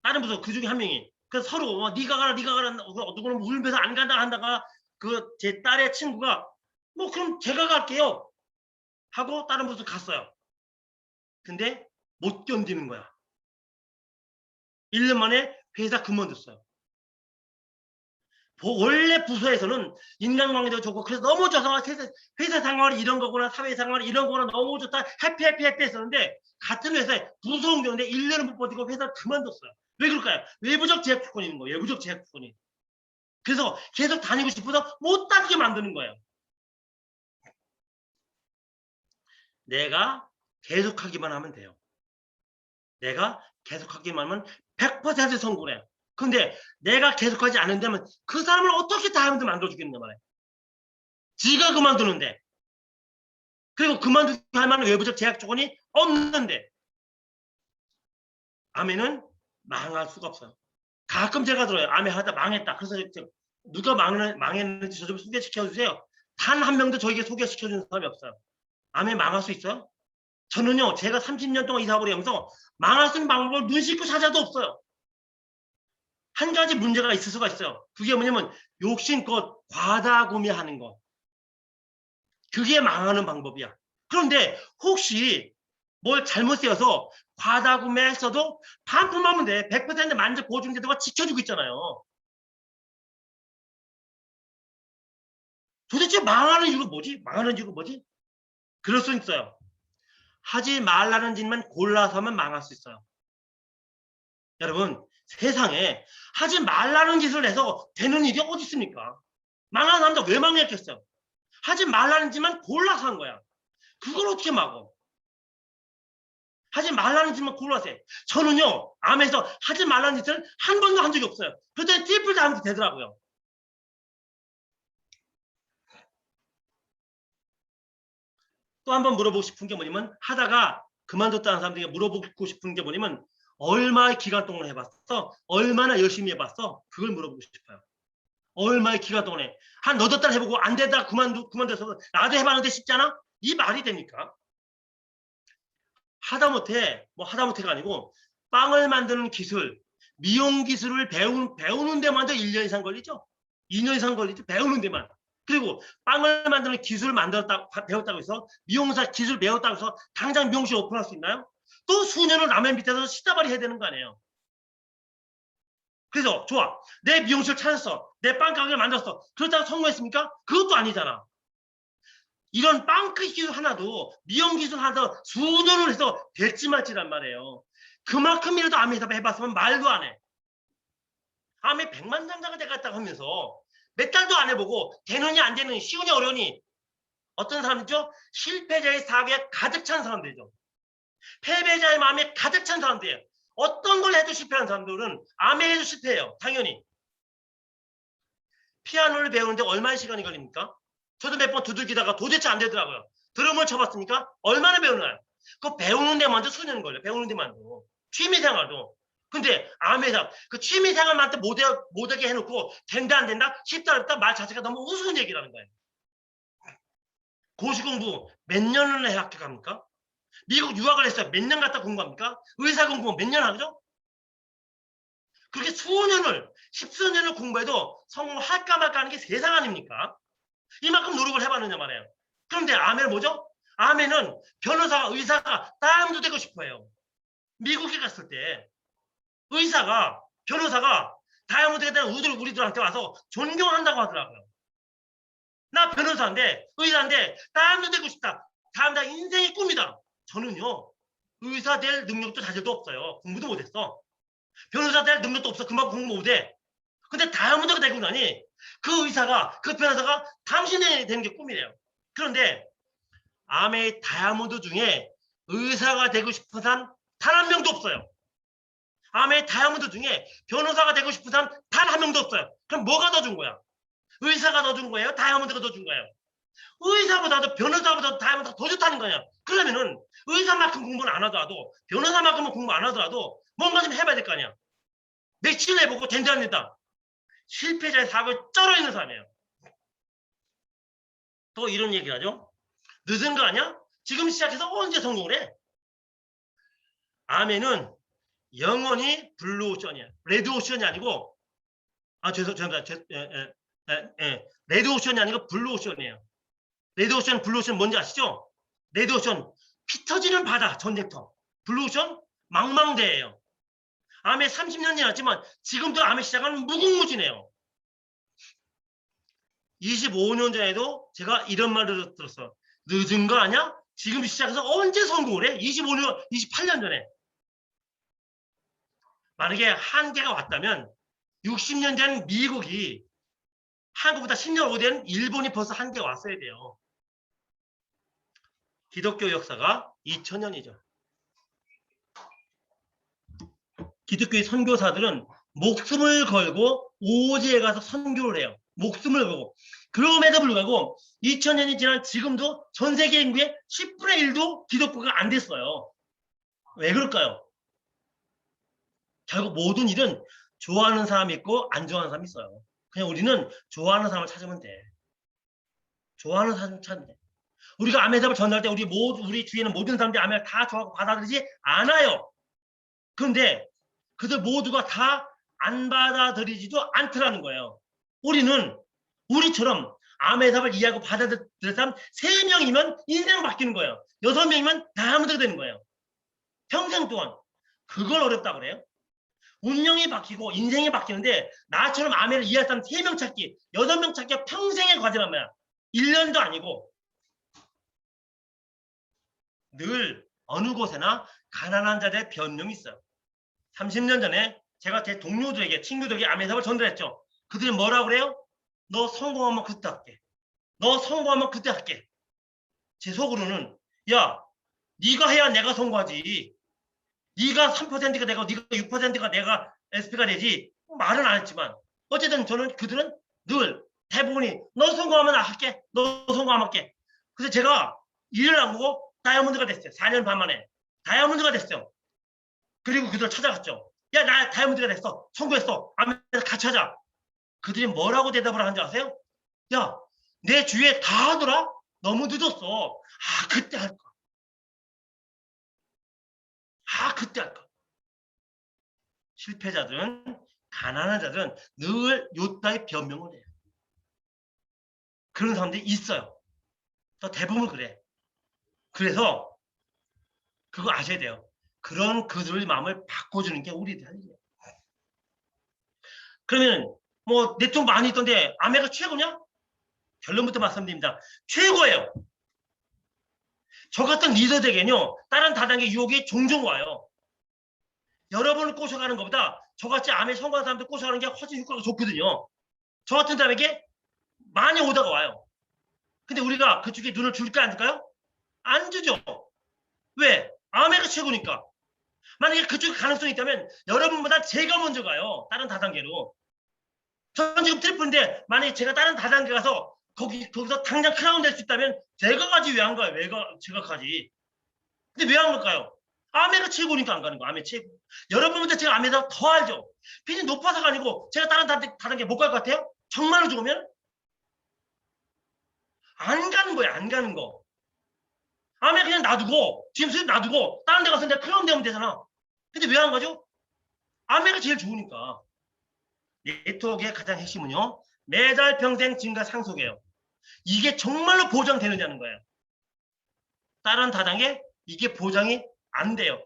다른 부서 그중에 한 명이. 그래서 서로 네가 가라 네가 가라 누구는 울면서 안 간다 한다가 그 제 딸의 친구가 뭐 그럼 제가 갈게요 하고 다른 부서 갔어요. 근데 못 견디는 거야. 1년 만에 회사 그만뒀어요. 원래 부서에서는 인간관계도 좋고 그래서 너무 좋아서 회사 생활이 이런 거구나 사회생활이 이런 거구나 너무 좋다 해피 했었는데 같은 회사에 부서 옮겼는데 1년을 못 버티고 회사를 그만뒀어요. 왜 그럴까요? 외부적 제약 조건이 있는 거예요. 외부적 제약 조건이. 그래서 계속 다니고 싶어서 못 다니게 만드는 거예요. 내가 계속하기만 하면 돼요. 내가 계속하기만 하면 100% 성공해요. 근데 내가 계속하지 않는다면 그 사람을 어떻게 다이아몬드 만들어주겠냐 말이에요. 지가 그만두는데. 그리고 그만두게 할 만한 외부적 제약 조건이 없는데. 암에는 망할 수가 없어요. 가끔 제가 들어요. 암에 하다 망했다. 그래서 누가 망했는지 저 좀 소개시켜주세요. 단 한 명도 저에게 소개시켜주는 사람이 없어요. 암에 망할 수 있어요? 저는요. 제가 30년 동안 이 사업을 하면서 망할 수 있는 방법을 눈 씻고 찾아도 없어요. 한 가지 문제가 있을 수가 있어요. 그게 뭐냐면 욕심껏 과다 구매하는 거. 그게 망하는 방법이야. 그런데 혹시 뭘 잘못 세워서 과다 구매했어도 반품하면 돼. 100% 만족 보증 제도가 지켜주고 있잖아요. 도대체 망하는 이유가 뭐지? 망하는 이유가 뭐지? 그럴 수 있어요. 하지 말라는 짓만 골라서 하면 망할 수 있어요. 여러분 세상에 하지 말라는 짓을 해서 되는 일이 어디 있습니까? 망하는 사람도 왜 망했겠어요? 하지 말라는 짓만 골라서 한 거야. 그걸 어떻게 막어? 하지 말라는 짓만 골라서 해. 저는요 암에서 하지 말라는 짓을 한 번도 한 적이 없어요. 그랬더니 트리플 다이아몬드 되더라고요. 또 한 번 물어보고 싶은 게 뭐냐면 하다가 그만뒀다는 사람들에게 물어보고 싶은 게 뭐냐면 얼마의 기간 동안 해봤어? 얼마나 열심히 해봤어? 그걸 물어보고 싶어요. 얼마의 기간 동안에 한 너댓 달 해보고 안 되다 그만둬서 나도 해봤는데 쉽잖아? 이 말이 됩니까? 하다못해가 아니고 빵을 만드는 기술, 미용 기술을 배우는 데만도 1년 이상 걸리죠? 2년 이상 걸리죠? 배우는 데만. 그리고 빵을 만드는 기술을 배웠다고 해서 미용사 기술 배웠다고 해서 당장 미용실 오픈할 수 있나요? 또 수년을 남의 밑에서 시다발이 해야 되는 거 아니에요? 그래서 좋아. 내 미용실 찾았어. 내 빵가게를 만들었어. 그렇다고 성공했습니까? 그것도 아니잖아. 이런 빵 기술 하나도 미용 기술 하나도 수년을 해서 될지 말지란 말이에요. 그만큼이라도 암 해답을 해봤으면 말도 안 해. 암에 백만장자가 돼갔다고 하면서 몇 달도 안 해보고 되느냐 안 되느냐 쉬우냐 어려우니 어떤 사람이죠? 실패자의 사고에 가득 찬 사람들이죠. 패배자의 마음에 가득 찬 사람들이에요. 어떤 걸 해도 실패한 사람들은 암에 해도 실패해요. 당연히. 피아노를 배우는데 얼마나 시간이 걸립니까? 저도 몇 번 두들기다가 도대체 안 되더라고요. 드럼을 쳐봤습니까? 얼마나 배우나요? 그거 배우는 데 먼저 수년 걸려요. 배우는 데만도. 취미생활도. 근데 암에서 그 취미생활만 못하게 해놓고 된다 안 된다? 쉽다 어렵다? 말 자체가 너무 우스운 얘기라는 거예요. 고시공부 몇 년을 해야 합격합니까? 미국 유학을 했어요. 몇 년 갔다 공부합니까? 의사 공부 몇 년 하죠? 그렇게 수년을, 십수년을 공부해도 성공할까 말까 하는 게 세상 아닙니까? 이만큼 노력을 해봤느냐 말이에요. 그런데 암에는 뭐죠? 암에는 변호사가, 의사가 다음도 되고 싶어요. 미국에 갔을 때 의사가, 변호사가 다이아몬드가 된 우리들한테 와서 존경한다고 하더라고요. 나 변호사인데, 의사인데 다이아몬드 되고 싶다. 다음 다 인생의 꿈이다. 저는요, 의사 될 능력도 자질도 없어요. 공부도 못했어. 변호사 될 능력도 없어. 그만큼 공부 못해. 근데 다이아몬드가 되고 나니 그 의사가, 그 변호사가 당신이 되는 게 꿈이래요. 그런데 암의 다이아몬드 중에 의사가 되고 싶은 사람 단 한 명도 없어요. 암의 다이아몬드 중에 변호사가 되고 싶은 사람 단 한 명도 없어요. 그럼 뭐가 더 준 거야? 의사가 더 준 거예요? 다이아몬드가 더 준 거예요? 의사보다도 변호사보다도 다이아몬드가 더 좋다는 거냐? 그러면은 의사만큼 공부는 안 하더라도 변호사만큼은 공부 안 하더라도 뭔가 좀 해봐야 될 거 아니야. 며칠 해보고 된다 안 된다. 실패자의 사고에 쩔어 있는 사람이에요. 또 이런 얘기를 하죠. 늦은 거 아니야? 지금 시작해서 언제 성공을 해? 암에는 영원히 블루오션이야. 레드오션이 아니고, 죄송합니다. 레드오션이 아니고 블루오션이에요. 레드오션, 블루오션 뭔지 아시죠? 레드오션, 피 터지는 바다, 전쟁터. 블루오션, 망망대해요. 암에 30년이 지났지만 지금도 암의 시작은 무궁무진해요. 25년 전에도 제가 이런 말을 들었어. 늦은 거 아니야? 지금 시작해서 언제 성공을 해? 25년, 28년 전에. 만약에 한계가 왔다면 60년 전 미국이 한국보다 10년 오래된 일본이 벌써 한계가 왔어야 돼요. 기독교 역사가 2000년이죠. 기독교의 선교사들은 목숨을 걸고 오지에 가서 선교를 해요. 목숨을 걸고. 그럼에도 불구하고 2000년이 지난 지금도 전 세계 인구의 10분의 1도 기독교가 안 됐어요. 왜 그럴까요? 결국 모든 일은 좋아하는 사람이 있고 안 좋아하는 사람이 있어요. 그냥 우리는 좋아하는 사람을 찾으면 돼. 좋아하는 사람을 찾으면 돼. 우리가 암의 답을 전할 때 우리 주위에는 모든 사람들이 암을 다 좋아하고 받아들이지 않아요. 그런데 그들 모두가 다 안 받아들이지도 않더라는 거예요. 우리는 우리처럼 암의 답을 이해하고 받아들일 사람 3명이면 인생 바뀌는 거예요. 6명이면 다이아몬드가 되는 거예요. 평생 동안. 그걸 어렵다고 그래요. 운명이 바뀌고 인생이 바뀌는데 나처럼 암을 이해할 사람 3명 찾기, 6명 찾기가 평생의 과제란 말이야. 1년도 아니고. 늘 어느 곳에나 가난한 자들의 변명이 있어요. 30년 전에 제가 제 동료들에게, 친구들에게 암의 답을 전달했죠. 그들이 뭐라고 그래요? 너 성공하면 그때 할게. 너 성공하면 그때 할게. 제 속으로는 야, 네가 해야 내가 성공하지. 네가 3%가 되고 네가 6%가 내가 SP가 되지. 말은 안 했지만 어쨌든 그들은 늘 대부분이 너 성공하면 나 할게. 너 성공하면 할게. 그래서 제가 일을 안 보고 다이아몬드가 됐어요. 4년 반 만에. 다이아몬드가 됐어요. 그리고 그들을 찾아갔죠. 야, 나 다이아몬드가 됐어. 성공했어. 아메리카 같이 하자. 그들이 뭐라고 대답을 하는지 아세요? 야, 내 주위에 다 하더라? 너무 늦었어. 그때 할 거야. 그때 할 거야. 실패자들은, 가난한 자들은 늘 요따의 변명을 해요. 그런 사람들이 있어요. 또 대부분 그래. 그래서 그거 아셔야 돼요. 그런 그들의 마음을 바꿔주는 게 우리들 할 일이에요. 그러면 뭐 네트워크 많이 있던데 아메가 최고냐? 결론부터 말씀드립니다. 최고예요. 저 같은 리더에게는요, 다른 다단계 유혹이 종종 와요. 여러분을 꼬셔가는 것보다 저같이 암에 성공한 사람들 꼬셔가는 게 훨씬 효과가 좋거든요. 저 같은 사람에게 많이 오다가 와요. 근데 우리가 그쪽에 눈을 줄까 안 줄까요? 안 주죠. 왜? 아메가 최고니까. 만약에 그쪽에 가능성이 있다면 여러분보다 제가 먼저 가요. 다른 다단계로. 저는 지금 트리플인데 만약에 제가 다른 다단계 가서 거기서 당장 크라운 될 수 있다면 제가 가지 왜 안 가요? 제가 가지. 근데 왜 안 갈까요? 아메가 최고니까 안 가는 거. 아메 최고. 여러분보다 제가 아메가 더 알죠. 빚이 높아서가 아니고 제가 다른 다단계 못 갈 것 같아요? 정말로 죽으면? 안 가는 거예요. 안 가는 거. 아메 그냥 놔두고 지금 수입 놔두고 다른 데 가서 내가 크라운 되면 되잖아. 근데 왜 안 가죠? 아메가 제일 좋으니까. 네트워크의 가장 핵심은요. 매달 평생 증가 상속이에요. 이게 정말로 보장되느냐는 거예요. 다른 다단계 이게 보장이 안 돼요.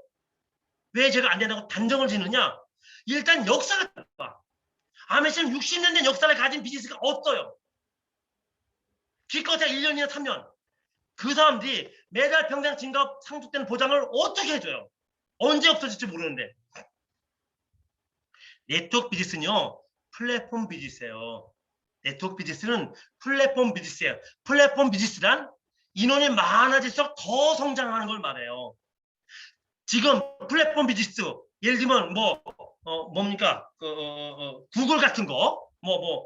왜 제가 안 된다고 단정을 짓느냐? 일단 역사가 봐. 아메처럼 60년 된 역사를 가진 비즈니스가 없어요. 기껏해야 1년이나 3년. 그 사람들이 매달 평생 증가 상속되는 보장을 어떻게 해줘요? 언제 없어질지 모르는데. 네트워크 비즈니스는요. 플랫폼 비즈니스예요. 네트워크 비즈니스는 플랫폼 비즈니스예요. 플랫폼 비즈니스란 인원이 많아질수록 더 성장하는 걸 말해요. 지금 플랫폼 비즈니스 예를 들면 뭡니까 구글 같은 거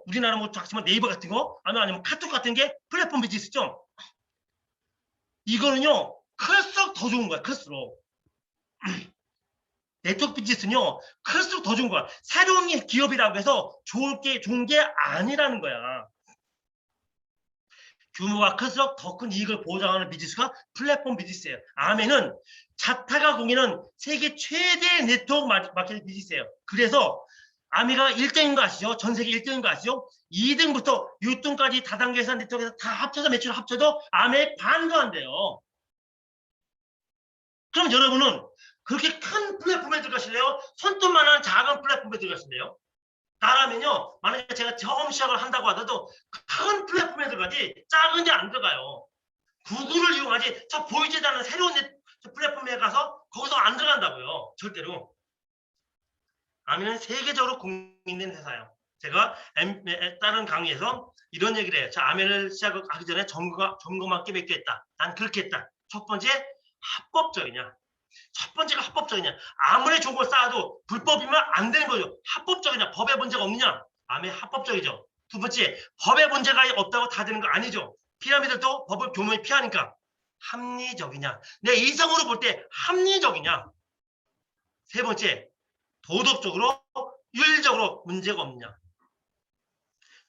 우리나라 작지만 네이버 같은 거 아니면 카톡 같은 게 플랫폼 비즈니스죠. 이거는요 클수록 더 좋은 거야. 클수록 네트워크 비즈니스는요 클수록 더 좋은 거야. 새로운 기업이라고 해서 좋은 게 아니라는 거야. 규모가 클수록 더 큰 이익을 보장하는 비즈니스가 플랫폼 비즈니스예요. 아메는 자타가 공인은 세계 최대의 네트워크 마케팅 비즈니스예요. 그래서 아메가 1등인 거 아시죠? 전 세계 1등인 거 아시죠? 2등부터 6등까지 다단계에서 네트워크에서 다 합쳐서 매출 합쳐도 아메의 반도 안 돼요. 그럼 여러분은 그렇게 큰 플랫폼에 들어가실래요? 손톱만한 작은 플랫폼에 들어가실래요? 나라면요, 만약에 제가 처음 시작을 한다고 하더라도 큰 플랫폼에 들어가지 작은 데 안 들어가요. 구글을 이용하지 저 보이지도 않는 새로운 플랫폼에 가서 거기서 안 들어간다고요. 절대로. 아미는 세계적으로 공인된 회사예요. 제가 다른 강의에서 이런 얘기를 해요. 자, 아메를 시작하기 전에 점검할 게 몇 개 있다. 난 그렇게 했다. 첫 번째, 합법적이냐. 첫 번째가 합법적이냐. 아무리 좋은 걸 쌓아도 불법이면 안 되는 거죠. 합법적이냐. 법에 문제가 없느냐. 아메 합법적이죠. 두 번째, 법에 문제가 없다고 다 되는 거 아니죠. 피라미드도 법을 교묘히 피하니까. 합리적이냐. 내 이성으로 볼 때 합리적이냐. 세 번째, 도덕적으로 윤리적으로 문제가 없느냐.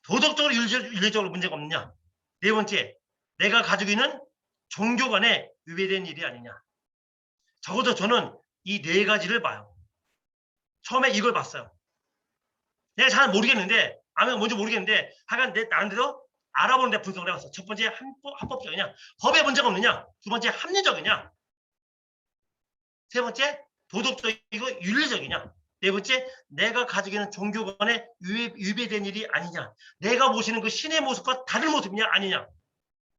도덕적으로 윤리적으로 문제가 없느냐. 네 번째, 내가 가지고 있는 종교 간에 위배된 일이 아니냐. 적어도 저는 이 네 가지를 봐요. 처음에 이걸 봤어요. 내가 잘 모르겠는데, 아마 뭔지 모르겠는데, 하여간 내 나름대로 알아보는데 분석을 해봤어. 첫 번째, 합법적이냐. 법에 문제가 없느냐. 두 번째, 합리적이냐. 세 번째, 도덕적이고 윤리적이냐. 네 번째, 내가 가지고 있는 종교 간에 위배된 일이 아니냐. 내가 모시는 그 신의 모습과 다른 모습이냐 아니냐.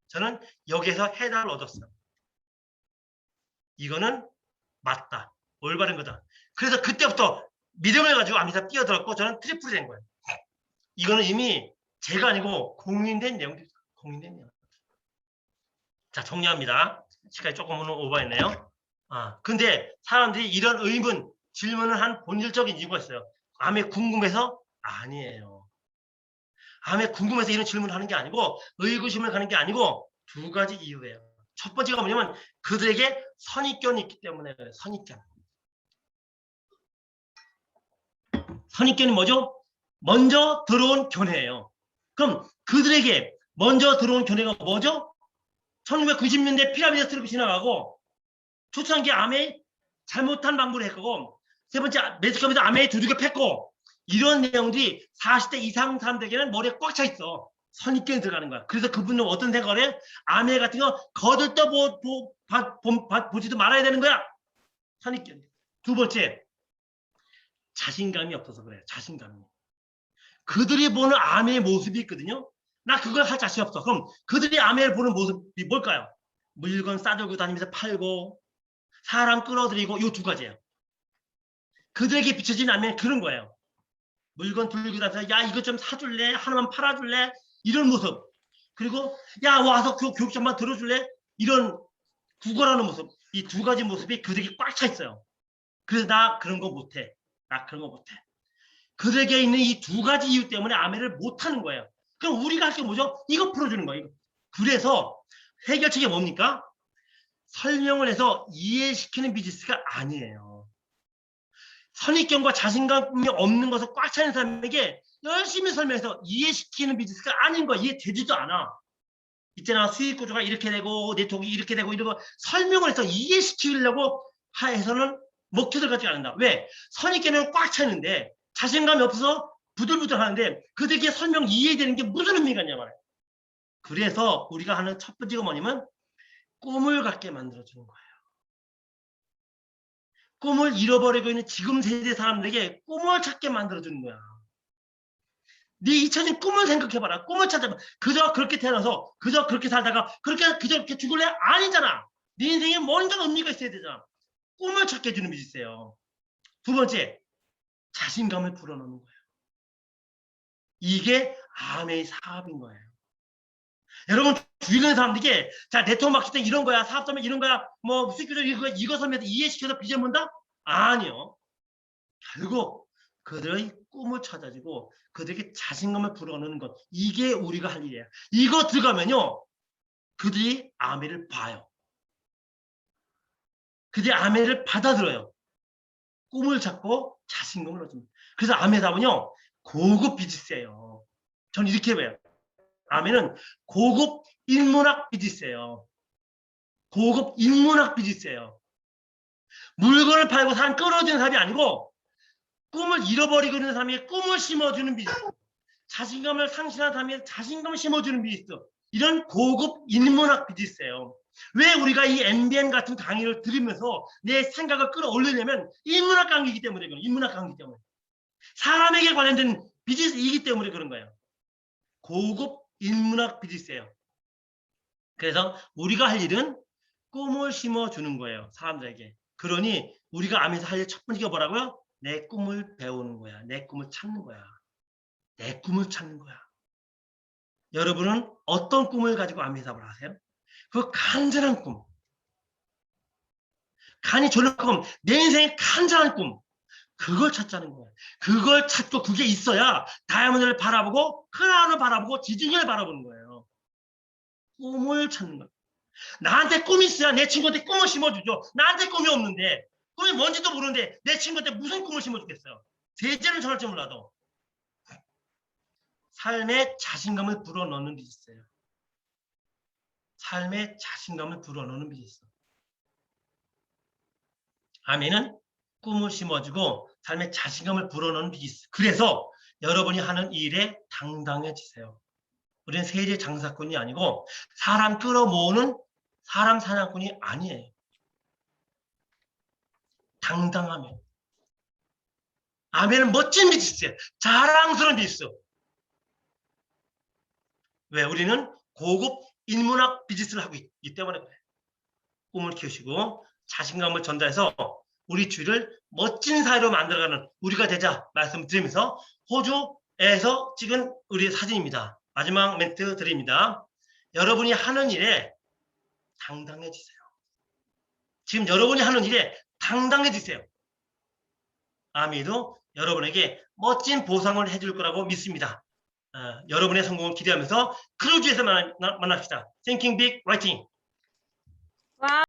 저는 여기에서 해답을 얻었어요. 이거는 맞다. 올바른 거다. 그래서 그때부터 믿음을 가지고 아미사 뛰어들었고 저는 트리플이 된 거예요. 이거는 이미 제가 아니고 공인된 내용입니다. 공인된 내용. 자, 정리합니다. 시간이 조금은 오버했네요. 근데 사람들이 이런 질문을 한 본질적인 이유가 있어요. 암에 궁금해서? 아니에요. 암에 궁금해서 이런 질문을 하는 게 아니고 의구심을 가는 게 아니고 두 가지 이유예요. 첫 번째가 뭐냐면 그들에게 선입견이 있기 때문에 선입견. 선입견이 뭐죠? 먼저 들어온 견해예요. 그럼 그들에게 먼저 들어온 견해가 뭐죠? 1990년대 피라미드 트리프 지나가고 초창기 암에 잘못한 방법을 했고 세 번째 매스컴에서 암에 두들겨 팼고 이런 내용들이 40대 이상 사람들에게는 머리에 꽉 차 있어. 선입견이 들어가는 거야. 그래서 그분은 어떤 생각을 해? 암에 같은 거 거들떠 보지도 말아야 되는 거야. 선입견. 두 번째, 자신감이 없어서 그래요. 자신감이. 그들이 보는 아메의 모습이 있거든요. 나 그걸 할 자신 없어. 그럼 그들이 아메를 보는 모습이 뭘까요? 물건 싸들고 다니면서 팔고 사람 끌어들이고 이 두 가지예요. 그들에게 비춰진 아메는 그런 거예요. 물건 들고 다니면서 야 이거 좀 사줄래? 하나만 팔아줄래? 이런 모습. 그리고 야 와서 교육 좀만 들어줄래? 이런 구걸하는 모습. 이 두 가지 모습이 그들에게 꽉 차 있어요. 그래서 나 그런 거 못해. 나 그런 거 못해. 그들에게 있는 이 두 가지 이유 때문에 아멘을 못하는 거예요. 그럼 우리가 할 게 뭐죠? 이거 풀어주는 거예요. 그래서 해결책이 뭡니까? 설명을 해서 이해시키는 비즈니스가 아니에요. 선입견과 자신감이 없는 것을 꽉 차는 사람에게 열심히 설명해서 이해시키는 비즈니스가 아닌 거야. 이해되지도 않아. 있잖아, 수익 구조가 이렇게 되고 네트워크가 이렇게 되고 이런 거 설명을 해서 이해시키려고 해서는 먹혀들 가지 않는다. 왜? 선입견은 꽉 차는데 자신감이 없어서 부들부들 하는데 그들에게 설명 이해되는 게 무슨 의미가 있냐 말이야. 그래서 우리가 하는 첫 번째가 뭐냐면 꿈을 갖게 만들어주는 거예요. 꿈을 잃어버리고 있는 지금 세대 사람들에게 꿈을 찾게 만들어주는 거야. 네 잊혀진 꿈을 생각해봐라. 꿈을 찾아봐. 그저 그렇게 태어나서 그저 그렇게 살다가 그저 그렇게 죽을래? 아니잖아. 네 인생에 뭔가 의미가 있어야 되잖아. 꿈을 찾게 해주는 빛이 있어요. 두 번째, 자신감을 불어넣는 거예요. 이게 아메의 사업인 거예요. 여러분 주위에 있는 사람들에게 자 네트워크 마케팅 이런 거야, 사업 설명 이런 거야, 뭐 수익 규정 이거 설명해서 이해시켜서 비전 본다? 아니요. 결국 그들의 꿈을 찾아주고 그들에게 자신감을 불어넣는 것, 이게 우리가 할 일이에요. 이거 들어가면요 그들이 아멘을 봐요. 그들이 아멘을 받아들여요. 꿈을 찾고 자신감을 얻습니다. 그래서 아멘 사업은요 고급 비즈니스예요. 저는 이렇게 봐요. 아멘은 고급 인문학 비즈니스예요. 고급 인문학 비즈니스예요. 물건을 팔고 사람 끌어들이는 사람이 아니고 꿈을 잃어버리고 있는 사람에게 꿈을 심어주는 비즈니스. 자신감을 상실한 사람에게 자신감을 심어주는 비즈니스. 이런 고급 인문학 비즈니스예요. 왜 우리가 이 MBN 같은 강의를 들으면서 내 생각을 끌어올리냐면 인문학 강의이기 때문에 그래요. 인문학 강의이기 때문에. 사람에게 관련된 비즈니스이기 때문에 그런 거예요. 고급 인문학 비즈니스예요. 그래서 우리가 할 일은 꿈을 심어주는 거예요. 사람들에게. 그러니 우리가 아면서 할 일 첫 번째가 뭐라고요? 내 꿈을 배우는 거야. 내 꿈을 찾는 거야. 내 꿈을 찾는 거야. 여러분은 어떤 꿈을 가지고 암회사업을 하세요? 그 간절한 꿈. 간이 졸릴 꿈. 내 인생의 간절한 꿈. 그걸 찾자는 거예요. 그걸 찾고 그게 있어야 다이아몬드를 바라보고 하나하나 바라보고 지중해를 바라보는 거예요. 꿈을 찾는 거예요. 나한테 꿈이 있어야 내 친구한테 꿈을 심어주죠. 나한테 꿈이 없는데 꿈이 뭔지도 모르는데 내 친구한테 무슨 꿈을 심어주겠어요. 세제는 전할 줄 몰라도. 삶에 자신감을 불어넣는 게 있어요. 삶에 자신감을 불어넣는 게 있어요. 아멘은 꿈을 심어주고 삶에 자신감을 불어넣는 비즈니스. 그래서 여러분이 하는 일에 당당해지세요. 우리는 세제 장사꾼이 아니고 사람 끌어모으는 사람 사냥꾼이 아니에요. 당당하면. 아멘은 멋진 비즈니스예요. 자랑스러운 비즈니스. 왜? 우리는 고급 인문학 비즈니스를 하고 있기 때문에 그래요. 꿈을 키우시고 자신감을 전달해서 우리 주위를 멋진 사회로 만들어가는 우리가 되자 말씀드리면서 호주에서 찍은 우리의 사진입니다. 마지막 멘트 드립니다. 여러분이 하는 일에 당당해지세요. 지금 여러분이 하는 일에 당당해지세요. 아미도 여러분에게 멋진 보상을 해줄 거라고 믿습니다. 여러분의 성공을 기대하면서 크루즈에서 만납시다. Thinking Big, Writing.